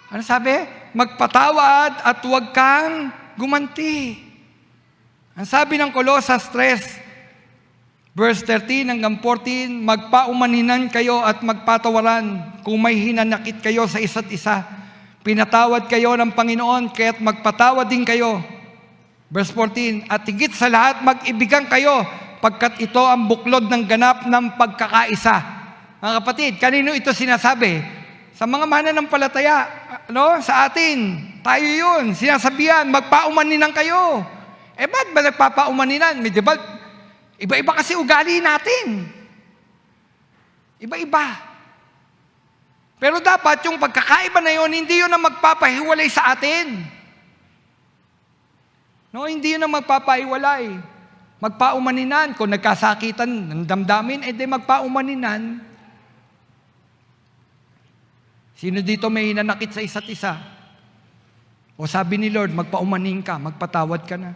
Ano sabi? Magpatawad at huwag kang gumanti. Ang sabi ng Colosas 3, verse 13 hanggang 14, magpaumaninan kayo at magpatawaran kung may hinanakit kayo sa isa't isa. Pinatawad kayo ng Panginoon, kaya't magpatawad din kayo. Verse 14, at higit sa lahat, mag-ibigan kayo, pagkat ito ang buklod ng ganap ng pagkakaisa. Mga kapatid, kanino ito sinasabi? Sa mga mananampalataya, sa atin, tayo yun. Sinasabihan, magpaumaninan kayo. Ba't ba nagpapaumaninan? Diba, iba-iba kasi ugali natin. Iba-iba. Pero dapat yung pagkakaiba na yun, hindi yun ang magpapahiwalay sa atin. Hindi yun ang magpapahiwalay. Magpaumaninan. Kung nagkasakitan ng damdamin, magpaumaninan. Sino dito may hinanakit sa isa't isa? O sabi ni Lord, magpaumanin ka, magpatawad ka na.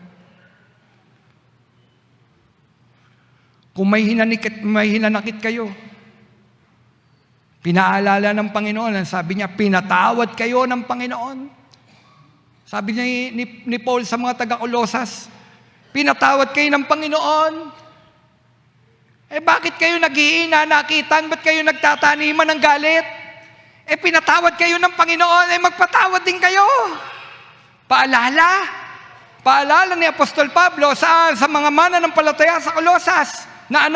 Kung may hinanakit kayo, pinaalala ng Panginoon, ang sabi niya, pinatawad kayo ng Panginoon. Sabi niya ni Paul sa mga taga-Colosas, pinatawad kayo ng Panginoon. Bakit kayo nag-iinanakitan? Ba't kayo nagtataniman ng galit? Pinatawad kayo ng Panginoon, magpatawad din kayo. Paalala ni Apostol Pablo sa mga mananampalataya sa Colosas, na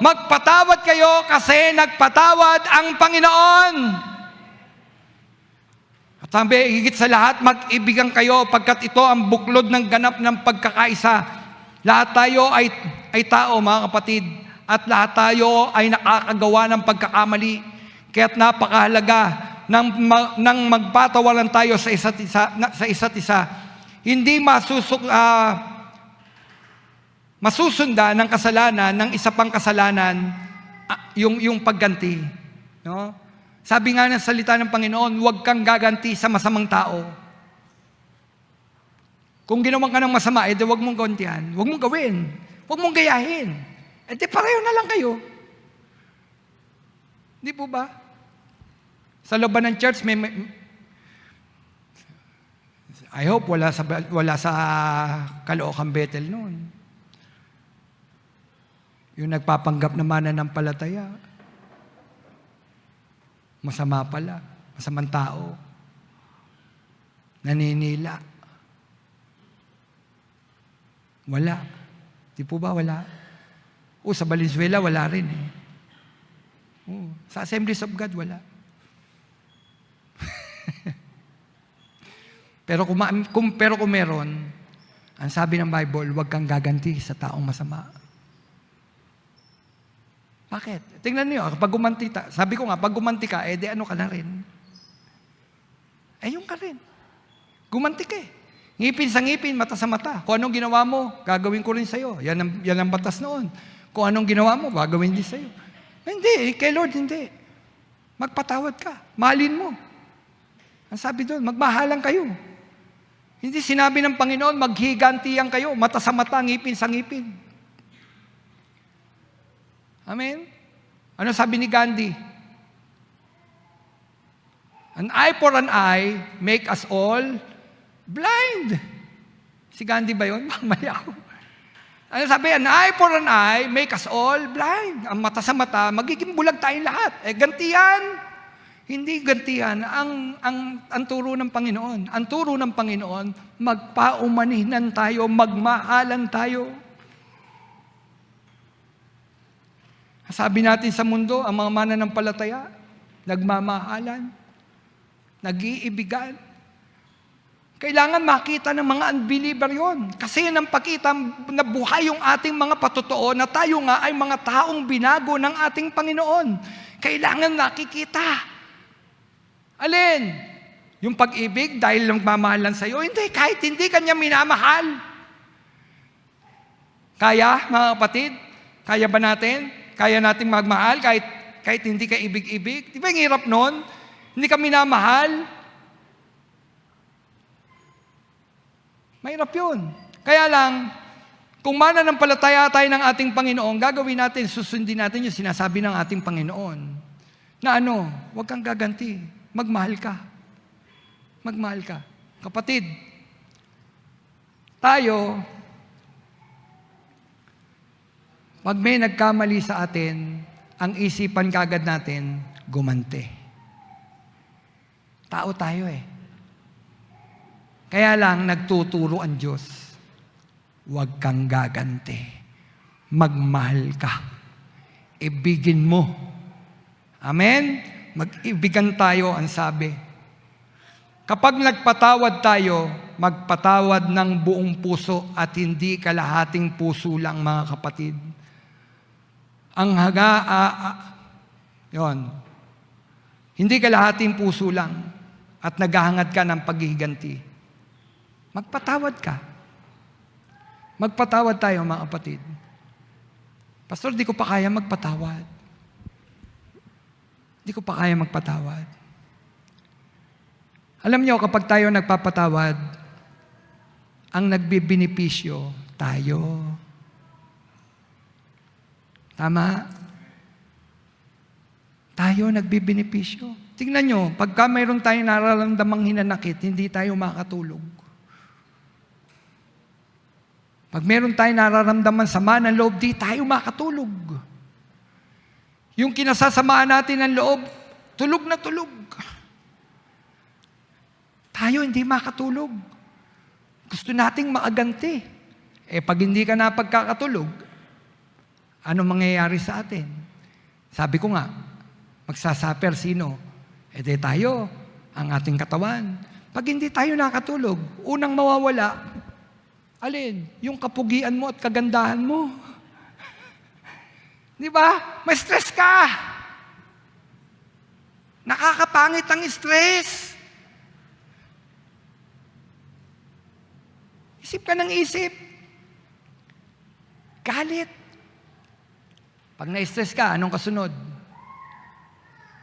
magpatawad kayo kasi nagpatawad ang Panginoon. At sabi, higit sa lahat, mag-ibigan kayo pagkat ito ang buklod ng ganap ng pagkakaisa. Lahat tayo ay tao, mga kapatid, at lahat tayo ay nakakagawa ng pagkakamali. Kaya't napakahalaga nang magpatawaran tayo sa isa't isa. Hindi masusunda ng kasalanan ng isa pang kasalanan yung pagganti. Sabi nga ng salita ng Panginoon, huwag kang gaganti sa masamang tao. Kung ginawan ka ng masama, edi huwag mong gantihan. Huwag mong gawin. Huwag mong gayahin. Edi pareho na lang kayo. Di po ba? Sa loob ng church, I hope wala sa Caloocan Bethel noon. Yung nagpapanggap na mananampalataya. Masama pala. Masamang tao. Naninila. Wala. Di po ba wala? Sa Valenzuela, wala rin eh. Sa Assemblies of God, wala. Pero kung meron, ang sabi ng Bible, huwag kang gaganti sa taong masama. Bakit? Tingnan niyo, kapag gumanti sabi ko nga, pag gumanti ka, di ano ka na rin? Yung ka rin. Gumanti ka eh. Ngipin sa ngipin, mata sa mata. Kung anong ginawa mo, gagawin ko rin sa'yo. Yan ang batas noon. Kung anong ginawa mo, gagawin din sa'yo. Hindi, kay Lord hindi. Magpatawad ka. Mahalin mo. Ang sabi doon, magmahalan kayo. Hindi sinabi ng Panginoon, maghigantiyan kayo, mata sa mata, ngipin sa ngipin. Amen? Ano sabi ni Gandhi? An eye for an eye, make us all blind. Si Gandhi ba yun? Mali ako. Ano sabi? An eye for an eye, make us all blind. Ang mata sa mata, magiging bulag tayong lahat. Gantihan. Hindi gantihan ang turo ng Panginoon. Ang turo ng Panginoon, magpaumanihan tayo, magmahalan tayo. Sabi natin sa mundo, ang mga mananampalataya, nagmamahalan, nag-iibigan. Kailangan makita ng mga unbeliever yon. Kasi yun ang pakita na buhay yung ating mga patotoo na tayo nga ay mga taong binago ng ating Panginoon. Kailangan nakikita. Alin? Yung pag-ibig dahil lang mamahalan sa'yo? Hindi, kahit hindi kanya minamahal. Kaya, mga kapatid? Kaya ba natin? Kaya nating magmahal kahit hindi ka ibig-ibig? Di ba yung hirap nun? Hindi ka minamahal? Mahirap yun. Kaya lang, kung mananampalataya tayo ng ating Panginoon, gagawin natin, susundin natin yung sinasabi ng ating Panginoon. Na huwag kang gaganti. Magmahal ka. Magmahal ka. Kapatid, tayo, pag may nagkamali sa atin, ang isipan kagad natin, gumanti. Tao tayo eh. Kaya lang, nagtuturo ang Diyos. Huwag kang gaganti. Magmahal ka. Ibigin mo. Amen? Mag-ibigan tayo, ang sabi. Kapag nagpatawad tayo, magpatawad ng buong puso at hindi kalahating puso lang, mga kapatid. Ang hindi kalahating puso lang at naghahangad ka ng paghihiganti. Magpatawad ka. Magpatawad tayo, mga kapatid. Pastor, di ko pa kaya magpatawad. Di ko pa kaya magpatawad. Alam niyo, kapag tayo nagpapatawad, ang nagbibinipisyo, tayo. Tama? Tayo nagbibinipisyo. Tingnan nyo, pagka mayroon tayong nararamdamang hinanakit, hindi tayo makatulog. Pag mayroon tayong nararamdaman sama ng loob, di tayo makatulog. Yung kinasasamaan natin ng loob, tulog na tulog. Tayo hindi makatulog. Gusto nating makaganti. Pag hindi ka napagkakatulog, ano mangyayari sa atin? Sabi ko nga, magsasaper sino? Di tayo, ang ating katawan. Pag hindi tayo nakatulog, unang mawawala, alin? Yung kapugian mo at kagandahan mo. Di ba? May stress ka. Nakakapangit ang stress. Isip ka ng isip. Galit. Pag na-stress ka, anong kasunod?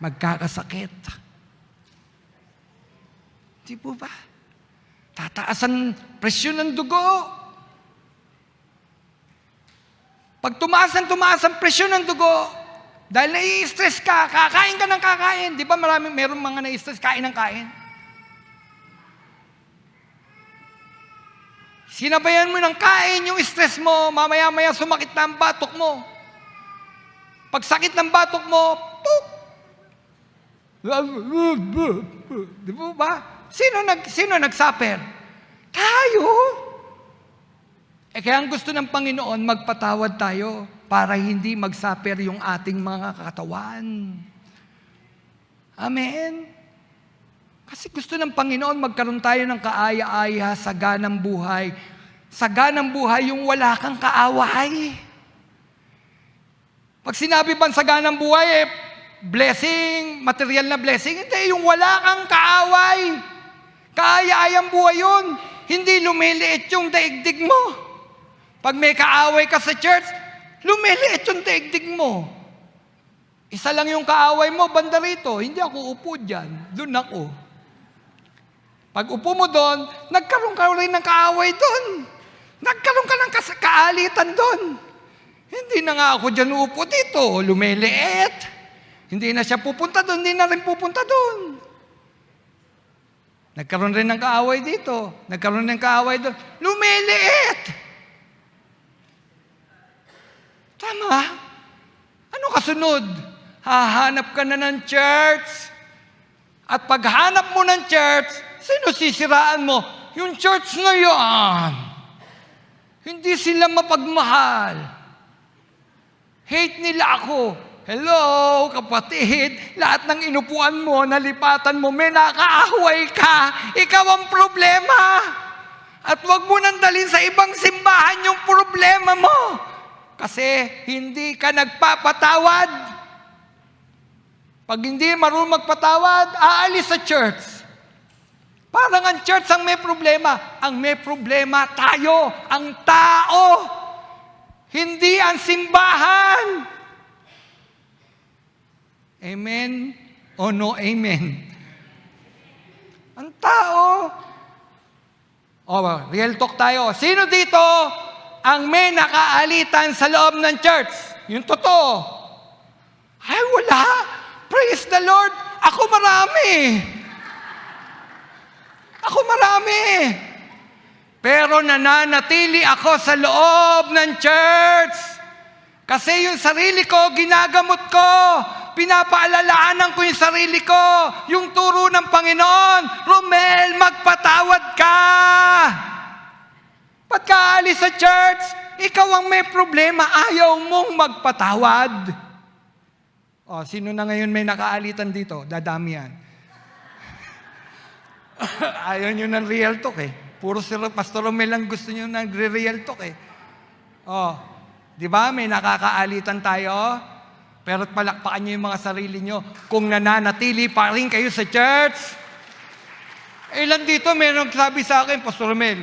Magkakasakit. Di po ba? Tataas ang presyon ng dugo. Pag tumaas ang presyon ng dugo, dahil nai-stress ka, kakain ka ng kakain. Di ba meron mga nai-stress, kain ng kain? Sinabayan mo ng kain yung stress mo, mamaya-maya sumakit na ang batok mo. Pag sakit ng batok mo, puk! Di ba? Sino nag-suffer? Tayo. Kaya ang gusto ng Panginoon, magpatawad tayo para hindi mag-suffer yung ating mga katawan. Amen? Kasi gusto ng Panginoon, magkaroon tayo ng kaaya-aya sa ganang buhay. Sa ganang buhay, yung wala kang kaaway. Pag sinabi bang sa ganang buhay, blessing, material na blessing, hindi, yung wala kang kaaway. Kaaya-ayang buhay yun. Hindi lumiliit yung daigdig mo. Pag may kaaway ka sa church, lumiliit yung daigdig mo. Isa lang yung kaaway mo, banda rito. Hindi ako upo dyan. Doon ako. Pag upo mo doon, nagkaroon ka rin ng kaaway doon. Nagkaroon ka ng kaalitan doon. Hindi na nga ako dyan upo dito. Lumiliit. Hindi na siya pupunta doon, hindi na rin pupunta doon. Nagkaroon rin ng kaaway dito. Nagkaroon ng kaaway doon. Lumiliit. Tama? Ano kasunod? Hahanap ka na ng church. At paghanap mo ng church, sino sisiraan mo? Yung church na yan. Hindi sila mapagmahal. Hate nila ako. Hello, kapatid. Lahat ng inupuan mo, nalipatan mo, may nakaahway ka. Ikaw ang problema. At huwag mo nang dalhin sa ibang simbahan yung problema mo. Kasi hindi ka nagpapatawad. Pag hindi marunong magpatawad, aalis sa church. Parang ang church ang may problema. Ang may problema tayo, ang tao. Hindi ang simbahan. Amen o no amen? Ang tao. Real talk tayo. Sino dito ang may nakaalitan sa loob ng church? Yung totoo. Ay, wala. Praise the Lord. Ako marami. Pero nananatili ako sa loob ng church. Kasi yung sarili ko, ginagamot ko. Pinapaalalaanan ko yung sarili ko. Yung turo ng Panginoon, Romel, magpatawad ka. Pagkaalis sa church, ikaw ang may problema. Ayaw mong magpatawad. Sino na ngayon may nakaalitan dito? Dadami yan. Ayaw nyo ng real talk eh. Puro si Pastor Romel lang gusto nyo ng real talk eh. Di ba? May nakakaalitan tayo. Pero palakpakan nyo yung mga sarili nyo kung nananatili pa rin kayo sa church. Ilan dito meron sabi sa akin, Pastor Romel,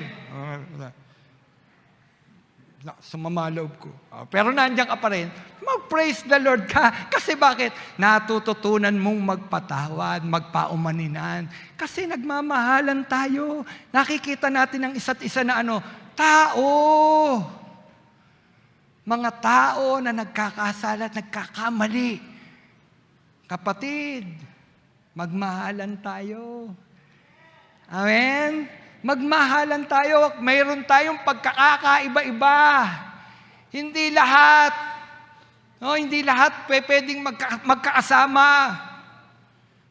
sumama loob ko. Pero nandiyan ka pa rin, mag-praise the Lord ka. Kasi bakit? Natututunan mong magpatawad, magpaumaninan. Kasi nagmamahalan tayo. Nakikita natin ang isa't isa na tao. Mga tao na nagkakasala at nagkakamali. Kapatid, magmahalan tayo. Amen? Magmahalan tayo. Mayroon tayong pagkakaiba-iba. Hindi lahat pwedeng magkakasama.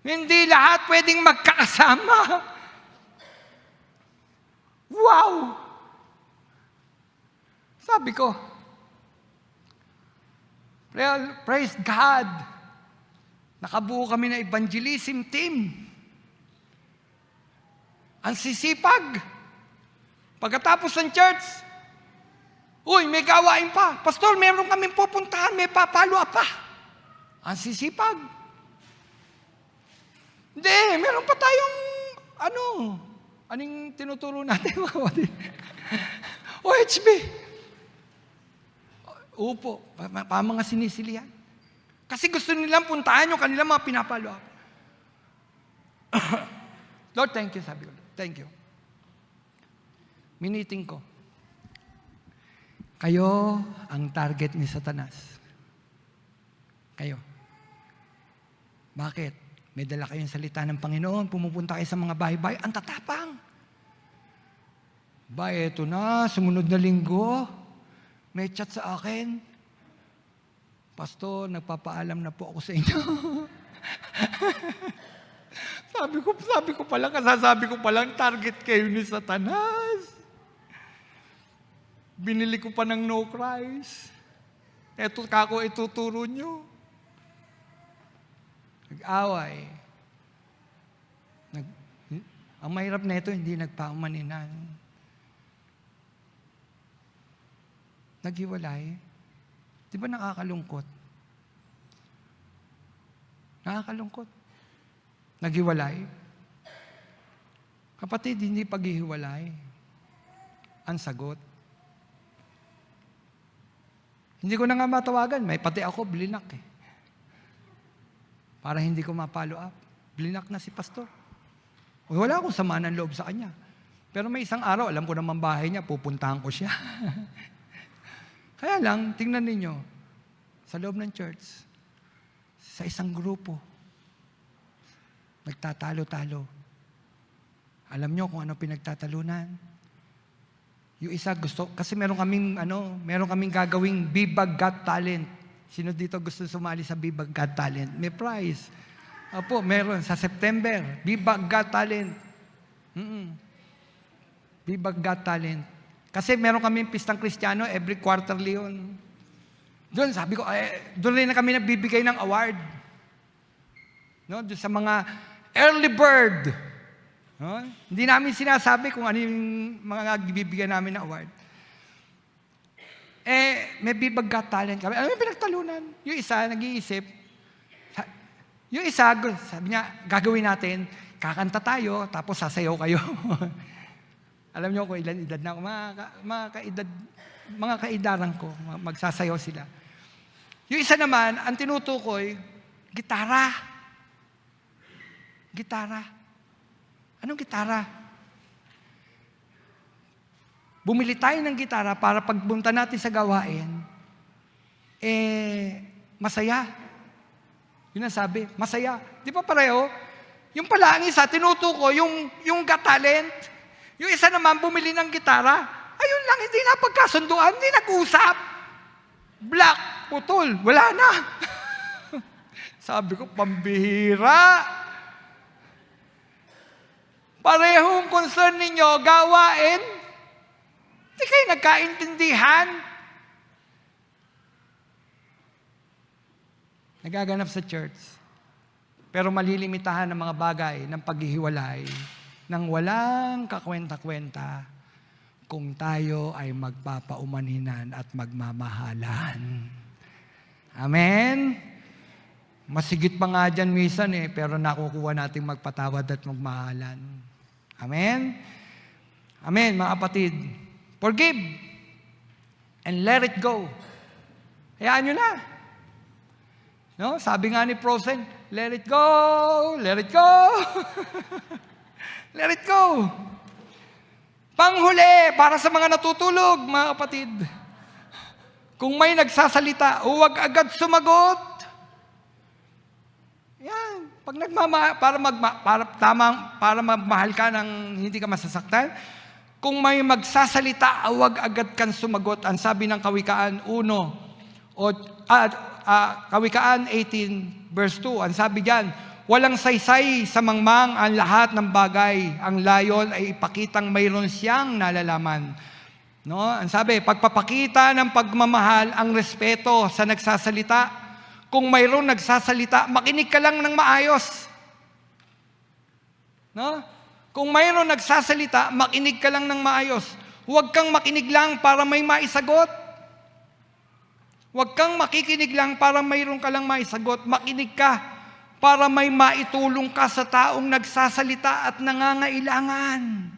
Hindi lahat pwedeng magkakasama. Wow! Sabi ko, praise God. Nakabuo kami ng evangelism team. Ang sisipag. Pagkatapos ng church, may gawain pa. Pastor, meron kaming pupuntahan, may papalo pa. Ang sisipag. Hindi, meron pa tayong, anong tinuturo natin? OHB. Upo, pa mga sinisilihan. Kasi gusto nilang puntahan yung kanilang mga pinapalo. Lord, thank you, sabi ko. Thank you. Miniting ko. Kayo ang target ni Satanas. Kayo. Bakit? May dala kayong salita ng Panginoon, pumupunta kayo sa mga bahay-bahay, ang tatapang. Ba, eto na, sumunod na linggo, may chat sa akin. Pastor, nagpapaalam na po ako sa inyo. sabi ko palang, target kayo ni Satanas. Binili ko pa ng No Christ. Eto kako ituturo nyo. Nag-away. Ang mahirap na ito, hindi nagpaumaninan. Naghiwalay. Di ba nakakalungkot? Nakakalungkot. Naghiwalay. Kapatid, hindi paghihiwalay. Ang sagot. Hindi ko na nga matawagan. May pati ako, blinak eh. Para hindi ko ma-follow up. Blinak na si pastor. Wala akong sama ng loob sa kanya. Pero may isang araw, alam ko naman bahay niya, pupuntahan ko siya. Kaya lang, tingnan ninyo, sa loob ng church, sa isang grupo, nagtatalo-talo. Alam nyo kung ano pinagtatalunan? Yung isa gusto, kasi meron kaming gagawing Bibag Got Talent. Sino dito gusto sumali sa Bibag Got Talent? May prize. Opo, meron sa September, Bibag Got Talent. Bibag Got Talent. Kasi meron kaming pistang Kristiyano, every quarterly yun. Doon, sabi ko, doon rin na kami nagbibigay ng award. No? Doon sa mga early bird. No? Hindi namin sinasabi kung ano yung mga bibigyan namin ng award. May Bibag Got Talent kami. Ano yung pinagtalunan? Yung isa, nag-iisip. Yung isa, sabi niya, gagawin natin, kakanta tayo, tapos sasayaw kayo. Alam niyo kung ilan edad na ako, mga kaidaran ko, magsasayaw sila. Yung isa naman, ang tinutukoy, gitara. Gitara. Anong gitara? Bumili tayo ng gitara para pagpunta natin sa gawain, masaya. Yun ang sabi, masaya. Di ba pareho? Yung pala, ang isa, tinutukoy, yung got talent. Yung isa naman, bumili ng gitara. Ayun lang, hindi na pagkasunduan, hindi nag-usap. Black, putol, wala na. Sabi ko, pambihira. Parehong concern ninyo, gawain. Hindi kayo nagkaintindihan. Nagaganap sa church. Pero malilimitahan ng mga bagay ng paghihiwalay nang walang kakwenta-kwenta kung tayo ay magpapaumaninan at magmamahalan. Amen? Masigit pa nga dyan minsan pero nakukuha natin magpatawad at magmahalan. Amen? Amen, mga kapatid. Forgive and let it go. Hayaan nyo na. No? Sabi nga ni Frozen, let it go, let it go. Let it go. Panghuli, para sa mga natutulog, mga kapatid. Kung may nagsasalita, huwag agad sumagot. Yan. Pag para magmahal ka ng hindi ka masasaktan, kung may magsasalita, huwag agad kang sumagot. Ang sabi ng Kawikaan 1, Kawikaan 18, verse 2, ang sabi diyan, walang saysay sa mangmang ang lahat ng bagay. Ang layon ay ipakitang mayroon siyang nalalaman. No? Ang sabi, pagpapakita ng pagmamahal ang respeto sa nagsasalita. Kung mayroon nagsasalita, makinig ka lang ng maayos. No? Kung mayroon nagsasalita, makinig ka lang ng maayos. Huwag kang makinig lang para may maisagot. Huwag kang makikinig lang para mayroon ka lang maisagot. Makinig ka para may maitulong ka sa taong nagsasalita at nangangailangan.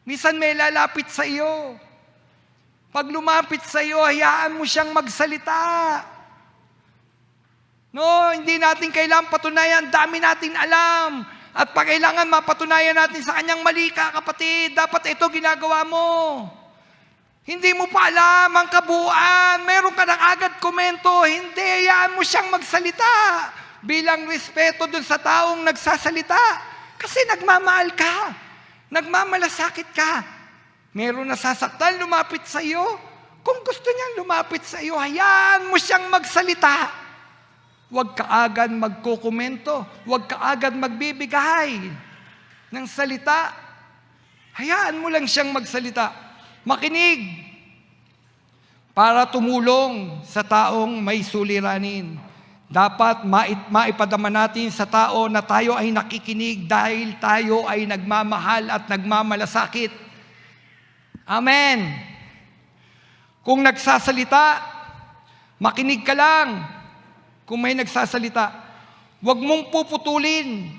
Minsan may lalapit sa iyo. Pag lumapit sa iyo, hayaan mo siyang magsalita. No, hindi natin kailangang patunayan, dami natin alam. At pag kailangan mapatunayan natin sa kanyang mali ka, kapatid, dapat ito ginagawa mo. Hindi mo pa alam ang kabuuan. Meron ka ng agad komento. Hindi, hayaan mo siyang magsalita. Bilang respeto dun sa taong nagsasalita. Kasi nagmamahal ka. Nagmamalasakit ka. Meron nasasaktan, lumapit sa iyo. Kung gusto niyang lumapit sa iyo, hayaan mo siyang magsalita. Huwag ka agad magkokomento. Huwag ka agad magbibigay ng salita. Hayaan mo lang siyang magsalita. Makinig para tumulong sa taong may suliranin. Dapat maipadama natin sa tao na tayo ay nakikinig dahil tayo ay nagmamahal at nagmamalasakit. Amen. Kung nagsasalita, makinig ka lang. Kung may nagsasalita, huwag mong puputulin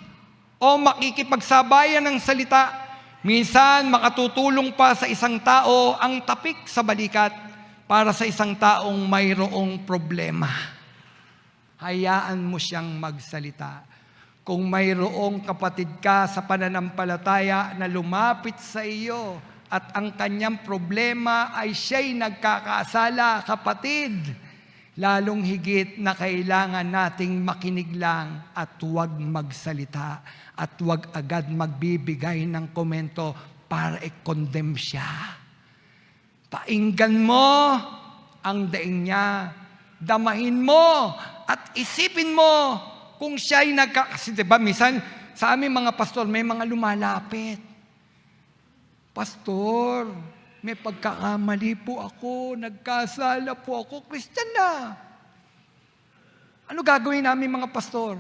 o makikipagsabayan ng salita. Minsan, makatutulong pa sa isang tao ang tapik sa balikat para sa isang taong mayroong problema. Hayaan mo siyang magsalita. Kung mayroong kapatid ka sa pananampalataya na lumapit sa iyo at ang kanyang problema ay siya'y nagkakasala, kapatid, lalong higit na kailangan nating makinig lang at huwag magsalita at huwag agad magbibigay ng komento para i-condemn siya. Painggan mo ang daing niya. Damahin mo at isipin mo kung siya'y kasi diba minsan sa aming mga pastor may mga lumalapit. Pastor, may pagkakamali po ako, nagkasala po ako, Christian na. Ano gagawin namin mga pastor?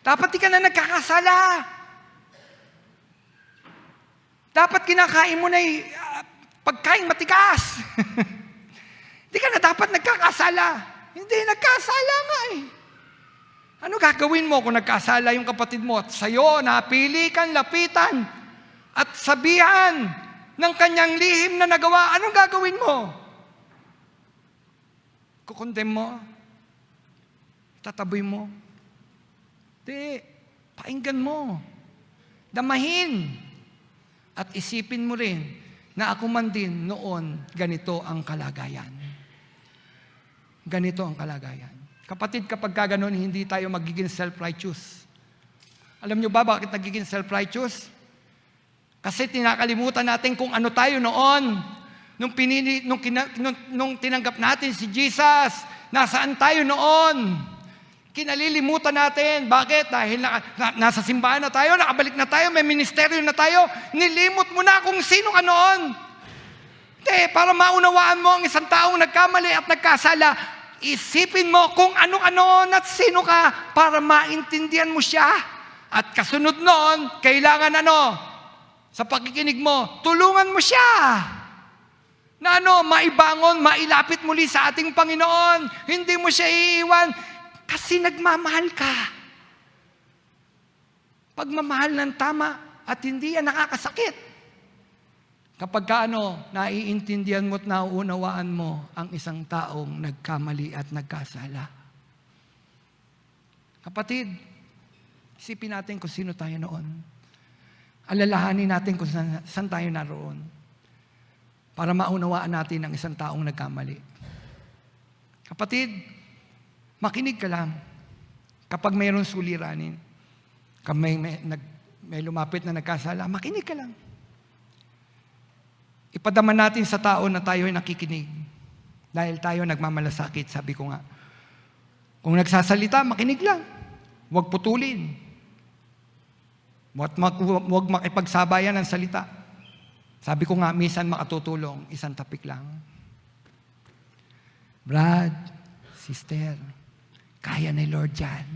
Dapat di ka na nagkakasala. Dapat kinakain mo na pagkain matigas. Di ka na dapat nagkakasala. Hindi, nagkasala nga eh. Ano gagawin mo kung nagkasala yung kapatid mo at sa'yo, napili kang lapitan at sabihan ng kanyang lihim na nagawa, anong gagawin mo? Kukondem mo? Tataboy mo? Di, painggan mo. Damahin. At isipin mo rin na ako man din noon, ganito ang kalagayan. Ganito ang kalagayan. Kapatid, kapag gano'n, hindi tayo magiging self-righteous. Alam nyo ba bakit nagiging self-righteous? Kasi tinakalimutan natin kung ano tayo noon. Nung tinanggap natin si Jesus, nasaan tayo noon? Kinalilimutan natin. Bakit? Dahil nasa simbahan na tayo, nakabalik na tayo, may ministeryo na tayo, nilimot mo na kung sino ka noon. Hindi, para maunawaan mo ang isang taong nagkamali at nagkasala, isipin mo kung ano ka noon at sino ka para maintindihan mo siya. At kasunod noon, kailangan sa pakikinig mo, tulungan mo siya. Na maibangon, mailapit muli sa ating Panginoon. Hindi mo siya iiwan. Kasi nagmamahal ka. Pagmamahal ng tama at hindi yan nakakasakit. Kapag naiintindihan mo at nauunawaan mo ang isang taong nagkamali at nagkasala. Kapatid, isipin natin kung sino tayo noon. Alalahanin natin kung saan tayo naroon. Para maunawaan natin ang isang taong nagkamali. Kapatid, makinig ka lang. Kapag mayroong suliranin, kapag may lumapit na nagkasala, makinig ka lang. Ipadama natin sa tao na tayo ay nakikinig. Dahil tayo nagmamalasakit, sabi ko nga. Kung nagsasalita, makinig lang. Huwag putulin. Huwag makipagsabayan ng salita. Sabi ko nga, minsan makatutulong, isang tapik lang. Brad, sister, kaya ni Lord yan.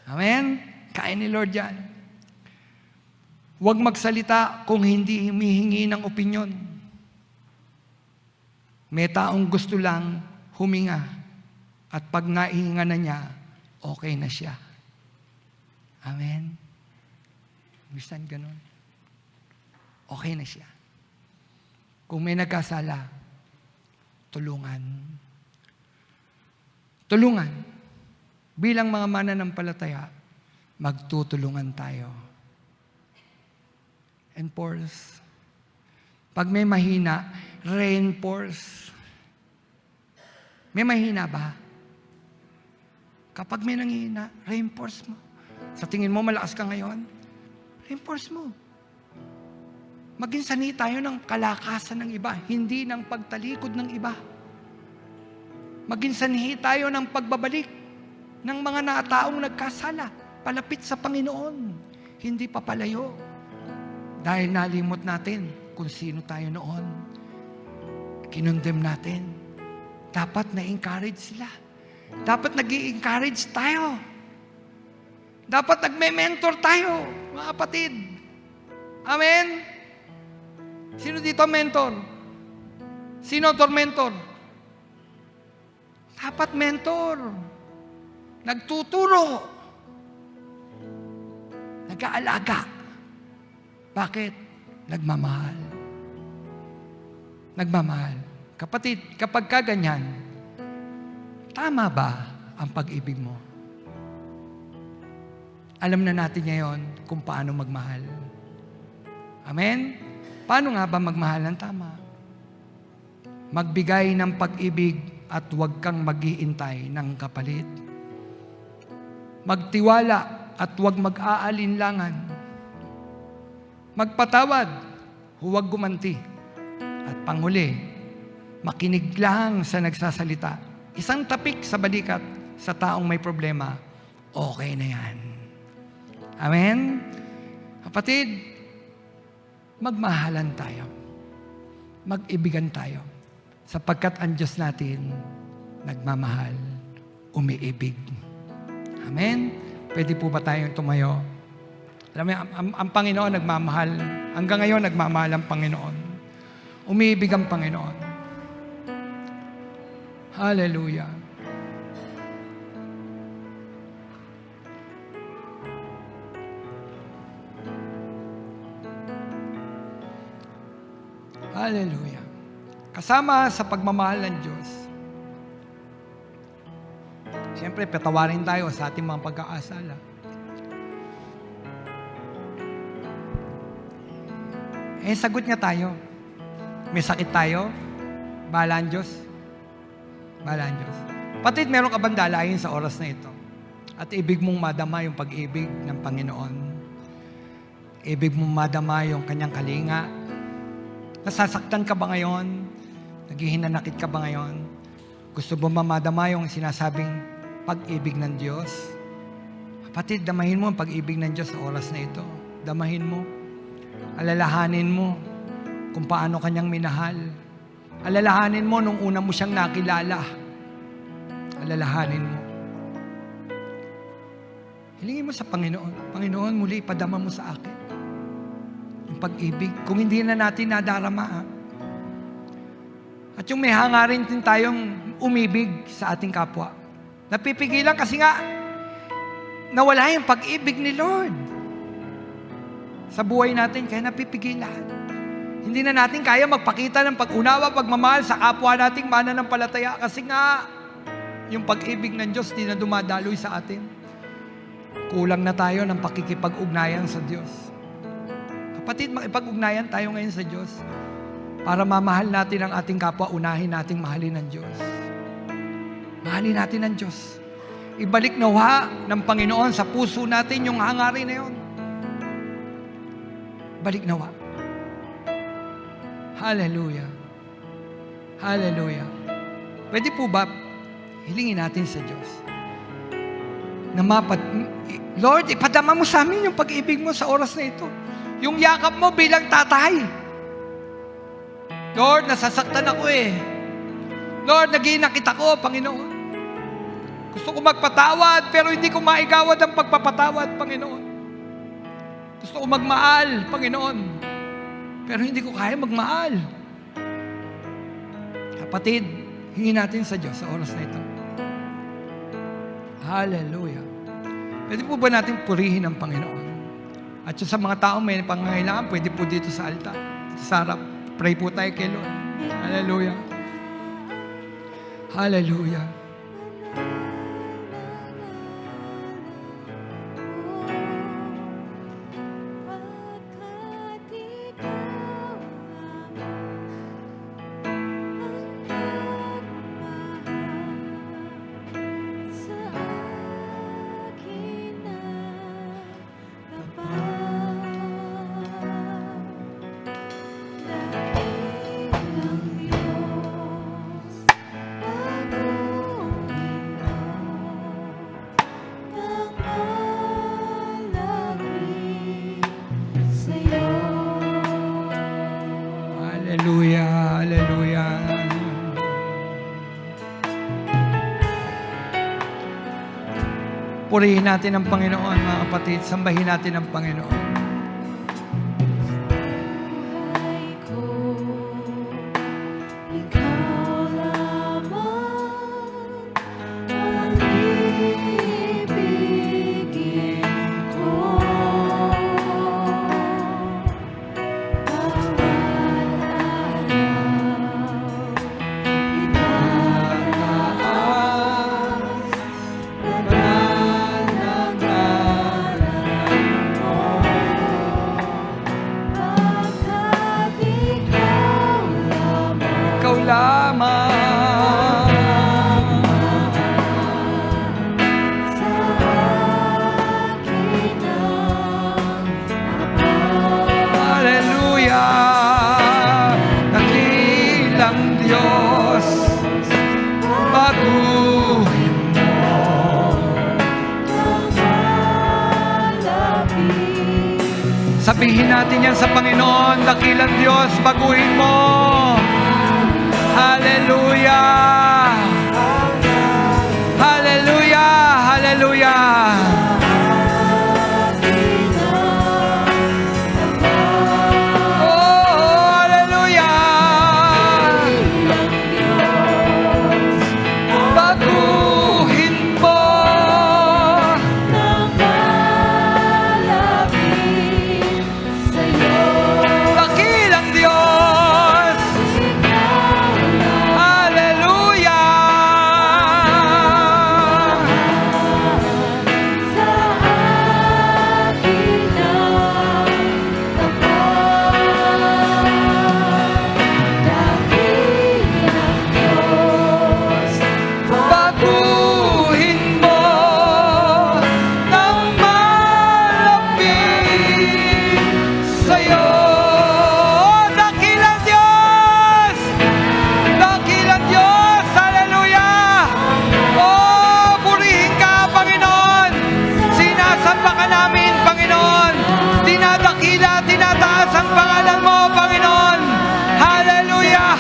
Amen? Kaya ni Lord yan. Huwag magsalita kung hindi humihingi ng opinyon. May taong gusto lang huminga at pag naihinga na niya, okay na siya. Amen? Minsan ganun. Okay na siya. Kung may nagkasala, tulungan. Tulungan. Bilang mga mananampalataya, magtutulungan tayo. Enforce. Pag may mahina, reinforce. May mahina ba? Kapag may nanghihina, reinforce mo. Sa tingin mo, malakas ka ngayon, reinforce mo. Maging sanay tayo ng kalakasan ng iba, hindi ng pagtalikod ng iba. Maging sanay tayo ng pagbabalik ng mga taong nagkasala, palapit sa Panginoon, hindi papalayo. Dahil nalimot natin kung sino tayo noon. Kinondem natin. Dapat na-encourage sila. Dapat nag-i-encourage tayo. Dapat nagme-mentor tayo, mga kapatid. Amen? Sino dito mentor? Sino tormentor? Dapat mentor. Nagtuturo. Nag-aalaga. Bakit? Nagmamahal. Nagmamahal. Kapatid, kapag kaganyan, tama ba ang pag-ibig mo? Alam na natin ngayon kung paano magmahal. Amen? Paano nga ba magmahal ng tama? Magbigay ng pag-ibig at huwag kang mag-iintay ng kapalit. Magtiwala at huwag mag-aalinlangan. Magpatawad, huwag gumanti. At panghuli, makinig lang sa nagsasalita. Isang tapik sa balikat sa taong may problema, okay na yan. Amen? Kapatid, magmahalan tayo. Mag-ibigan tayo. Sapagkat ang Diyos natin, nagmamahal, umiibig. Amen? Pwede po ba tayong tumayo? Alam mo, ang Panginoon nagmamahal. Hanggang ngayon, nagmamahal ang Panginoon. Umiibig ang Panginoon. Hallelujah. Hallelujah. Kasama sa pagmamahal ng Diyos, siyempre, patawarin tayo sa ating mga pagkakasala. Sagot niya tayo. May sakit tayo, bahala ang Diyos. Bahala ang Diyos. Patid, meron ka bang dalahin sa oras na ito? At ibig mong madama yung pag-ibig ng Panginoon. Ibig mong madama yung kanyang kalinga. Nasasaktan ka ba ngayon? Naghihinanakit ka ba ngayon? Gusto mo ba madama yung sinasabing pag-ibig ng Diyos? Kapatid, damahin mo ang pag-ibig ng Diyos sa oras na ito. Damahin mo. Alalahanin mo kung paano kanyang minahal. Alalahanin mo nung una mo siyang nakilala. Alalahanin mo. Hilingin mo sa Panginoon. Panginoon, muli ipadama mo sa akin yung pag-ibig. Kung hindi na natin nadarama. At yung may hangarin din tayong umibig sa ating kapwa. Napipigilan kasi nga nawala yung pag-ibig ni Lord sa buhay natin, kaya napipigilan. Hindi na natin kaya magpakita ng pag-unawa, pagmamahal sa kapwa nating mananampalataya kasi nga yung pag-ibig ng Diyos di na dumadaloy sa atin. Kulang na tayo ng pakikipag-ugnayan sa Diyos. Kapatid, makipag-ugnayan tayo ngayon sa Diyos para mamahal natin ang ating kapwa, unahin nating mahalin ng Diyos. Mahalin natin ang Diyos. Ibalik nawa ng Panginoon sa puso natin yung hangarin na yun. Balik nawa. Hallelujah. Hallelujah. Pwede po ba hilingin natin sa Diyos na Lord, ipadama mo sa amin yung pag-ibig mo sa oras na ito. Yung yakap mo bilang tatay. Lord, nasasaktan ako eh. Lord, nag-iinakit ako, Panginoon. Gusto ko magpatawad, pero hindi ko maigawad ang pagpapatawad, Panginoon. Gusto ko magmahal, Panginoon. Pero hindi ko kaya magmahal. Kapatid, hingin natin sa Diyos sa oras na ito. Hallelujah. Pwede po ba natin purihin ang Panginoon? At sa mga taong may pangangailangan, pwede po dito sa altar, sa harap. Pray po tayo kay Lord. Hallelujah. Hallelujah. Hallelujah, hallelujah. Purihin natin ang Panginoon, mga kapatid. Sambahin natin ang Panginoon. Sabihin natin yan sa Panginoon, dakilang Diyos, baguhin mo. Hallelujah! Hallelujah! Hallelujah!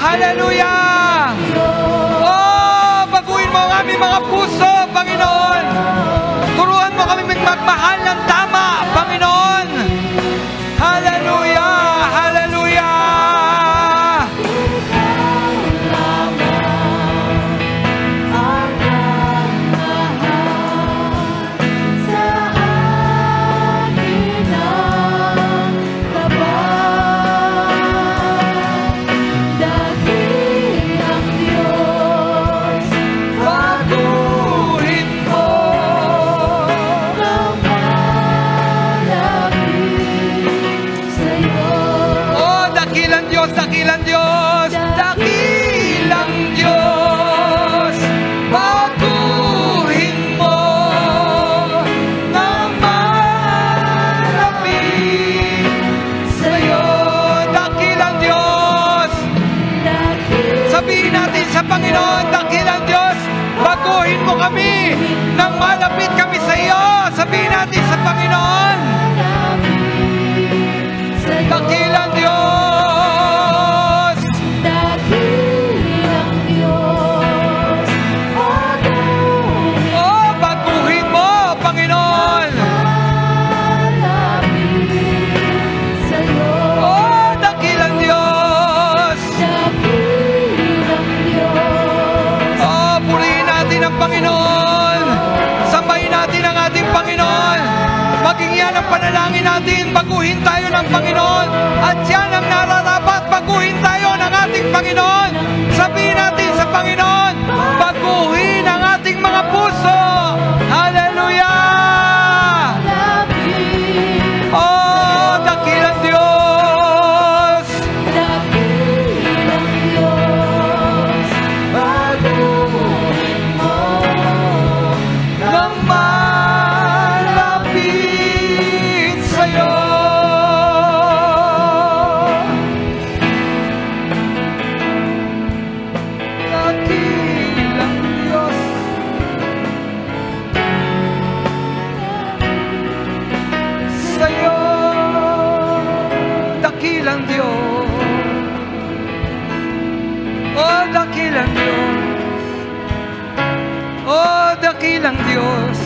Hallelujah! Oh, baguhin mo ang aming mga puso, Panginoon. Turuan mo kami magmahal ng tama, Panginoon. Hallelujah! Hallelujah! Dakilang Diyos, dakilang Diyos, baguhin mo ng malapit sa'yo. Dakilang Diyos, sabihin natin sa Panginoon, dakilang Diyos, baguhin mo kami ng malapit kami sa iyo. Sabihin natin sa Panginoon, dakilang Diyos. Panginoon, sambahin natin ang ating Panginoon. Maging yan ang panalangin natin, baguhin tayo ng Panginoon. At yan ang nararapat, baguhin tayo ng ating Panginoon. Sabihin natin sa Panginoon, baguhin ang ating mga puso. Hallelujah! Oh, dakilang Diyos! Dakilang Diyos, baguhin ng malapit sa'yo. dakilang Diyos. Oh, dakilang Diyos,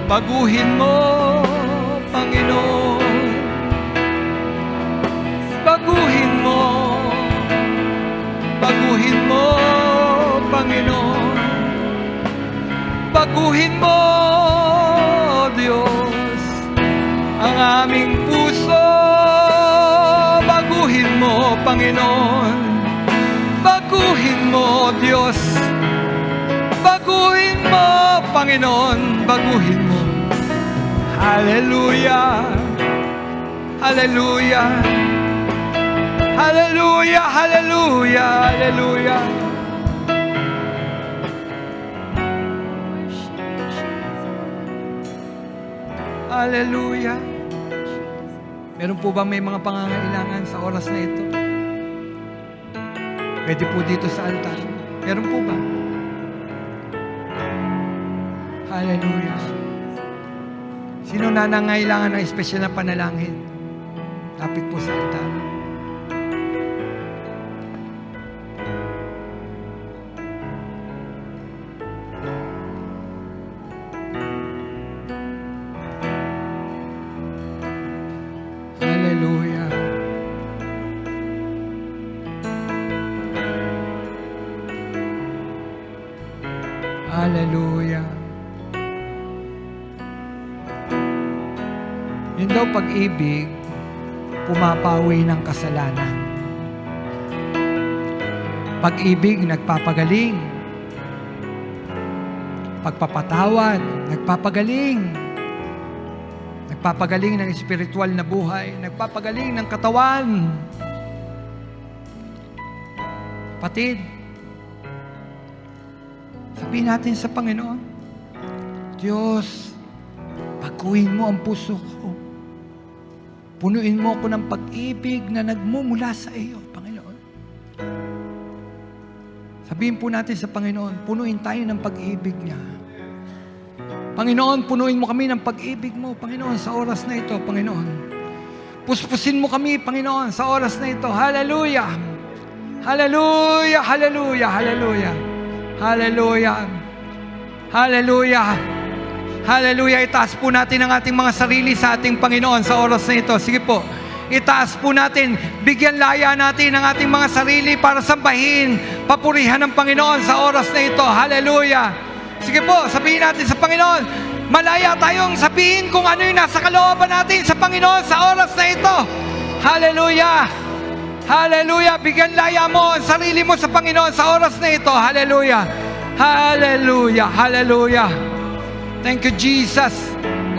baguhin mo, Panginoon. Baguhin mo, Panginoon. Baguhin mo, Diyos, ang aming puso. Baguhin mo, Panginoon. Baguhin mo, Diyos. Baguhin mo, Panginoon. Baguhin mo. Hallelujah. Hallelujah. Hallelujah. Hallelujah. Hallelujah. Hallelujah. Meron po ba may mga pangangailangan sa oras na ito? Pwede po dito sa altar. Meron po ba? Hallelujah. Sino na nangailangan ng espesyal na panalangin? Lapit po sa altar. Hallelujah. Hallelujah. Yun daw pag-ibig, pumapawi ng kasalanan. Pag-ibig, nagpapagaling. Pagpapatawad, nagpapagaling. Nagpapagaling ng espiritual na buhay. Nagpapagaling ng katawan. Kapatid, sabihin natin sa Panginoon, Diyos, baguhin mo ang puso ko. Punuin mo ako ng pag-ibig na nagmumula sa iyo, Panginoon. Sabihin po natin sa Panginoon, punuin tayo ng pag-ibig niya. Panginoon, punuin mo kami ng pag-ibig mo, Panginoon, sa oras na ito, Panginoon. Puspusin mo kami, Panginoon, sa oras na ito. Hallelujah! Hallelujah! Hallelujah! Hallelujah! Hallelujah! Hallelujah! Hallelujah! Itaas po natin ang ating mga sarili sa ating Panginoon sa oras na ito. Sige po, itaas po natin, bigyan laya natin ang ating mga sarili para sambahin, papurihan ng Panginoon sa oras na ito. Hallelujah! Sige po, sabihin natin sa Panginoon, malaya tayong sabihin kung ano yung nasa kalooban natin sa Panginoon sa oras na ito. Hallelujah! Hallelujah! Bigyan laya mo ang sarili mo sa Panginoon sa oras na ito. Hallelujah! Hallelujah! Hallelujah! Thank you, Jesus.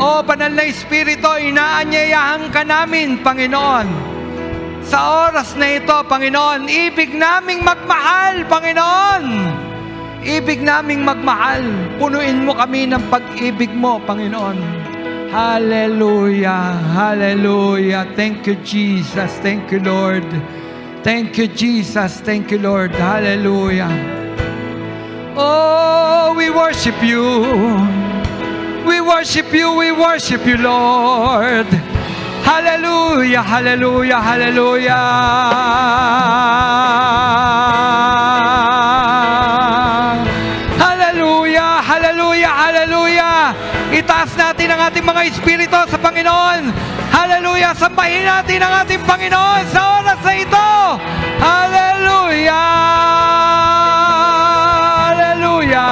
O Banal na Espiritu, inaanyayahan ka namin, Panginoon. Sa oras na ito, Panginoon, ibig naming magmahal, Panginoon. Ibig naming magmahal. Punuin mo kami ng pag-ibig mo, Panginoon. Hallelujah. Hallelujah. Thank you, Jesus. Thank you, Lord. Thank you, Jesus. Thank you, Lord. Hallelujah. Oh, we worship you. We worship you, we worship you, Lord. Hallelujah, hallelujah, hallelujah. Hallelujah, hallelujah, hallelujah. Itaas natin ang ating mga espiritu sa Panginoon. Hallelujah, sambahin natin ang ating Panginoon sa oras na ito. Hallelujah. Hallelujah.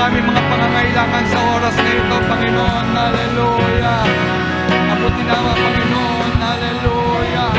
aming mga pangangailangan sa oras na ito, Panginoon. Hallelujah. Abutin naman, Panginoon. Hallelujah.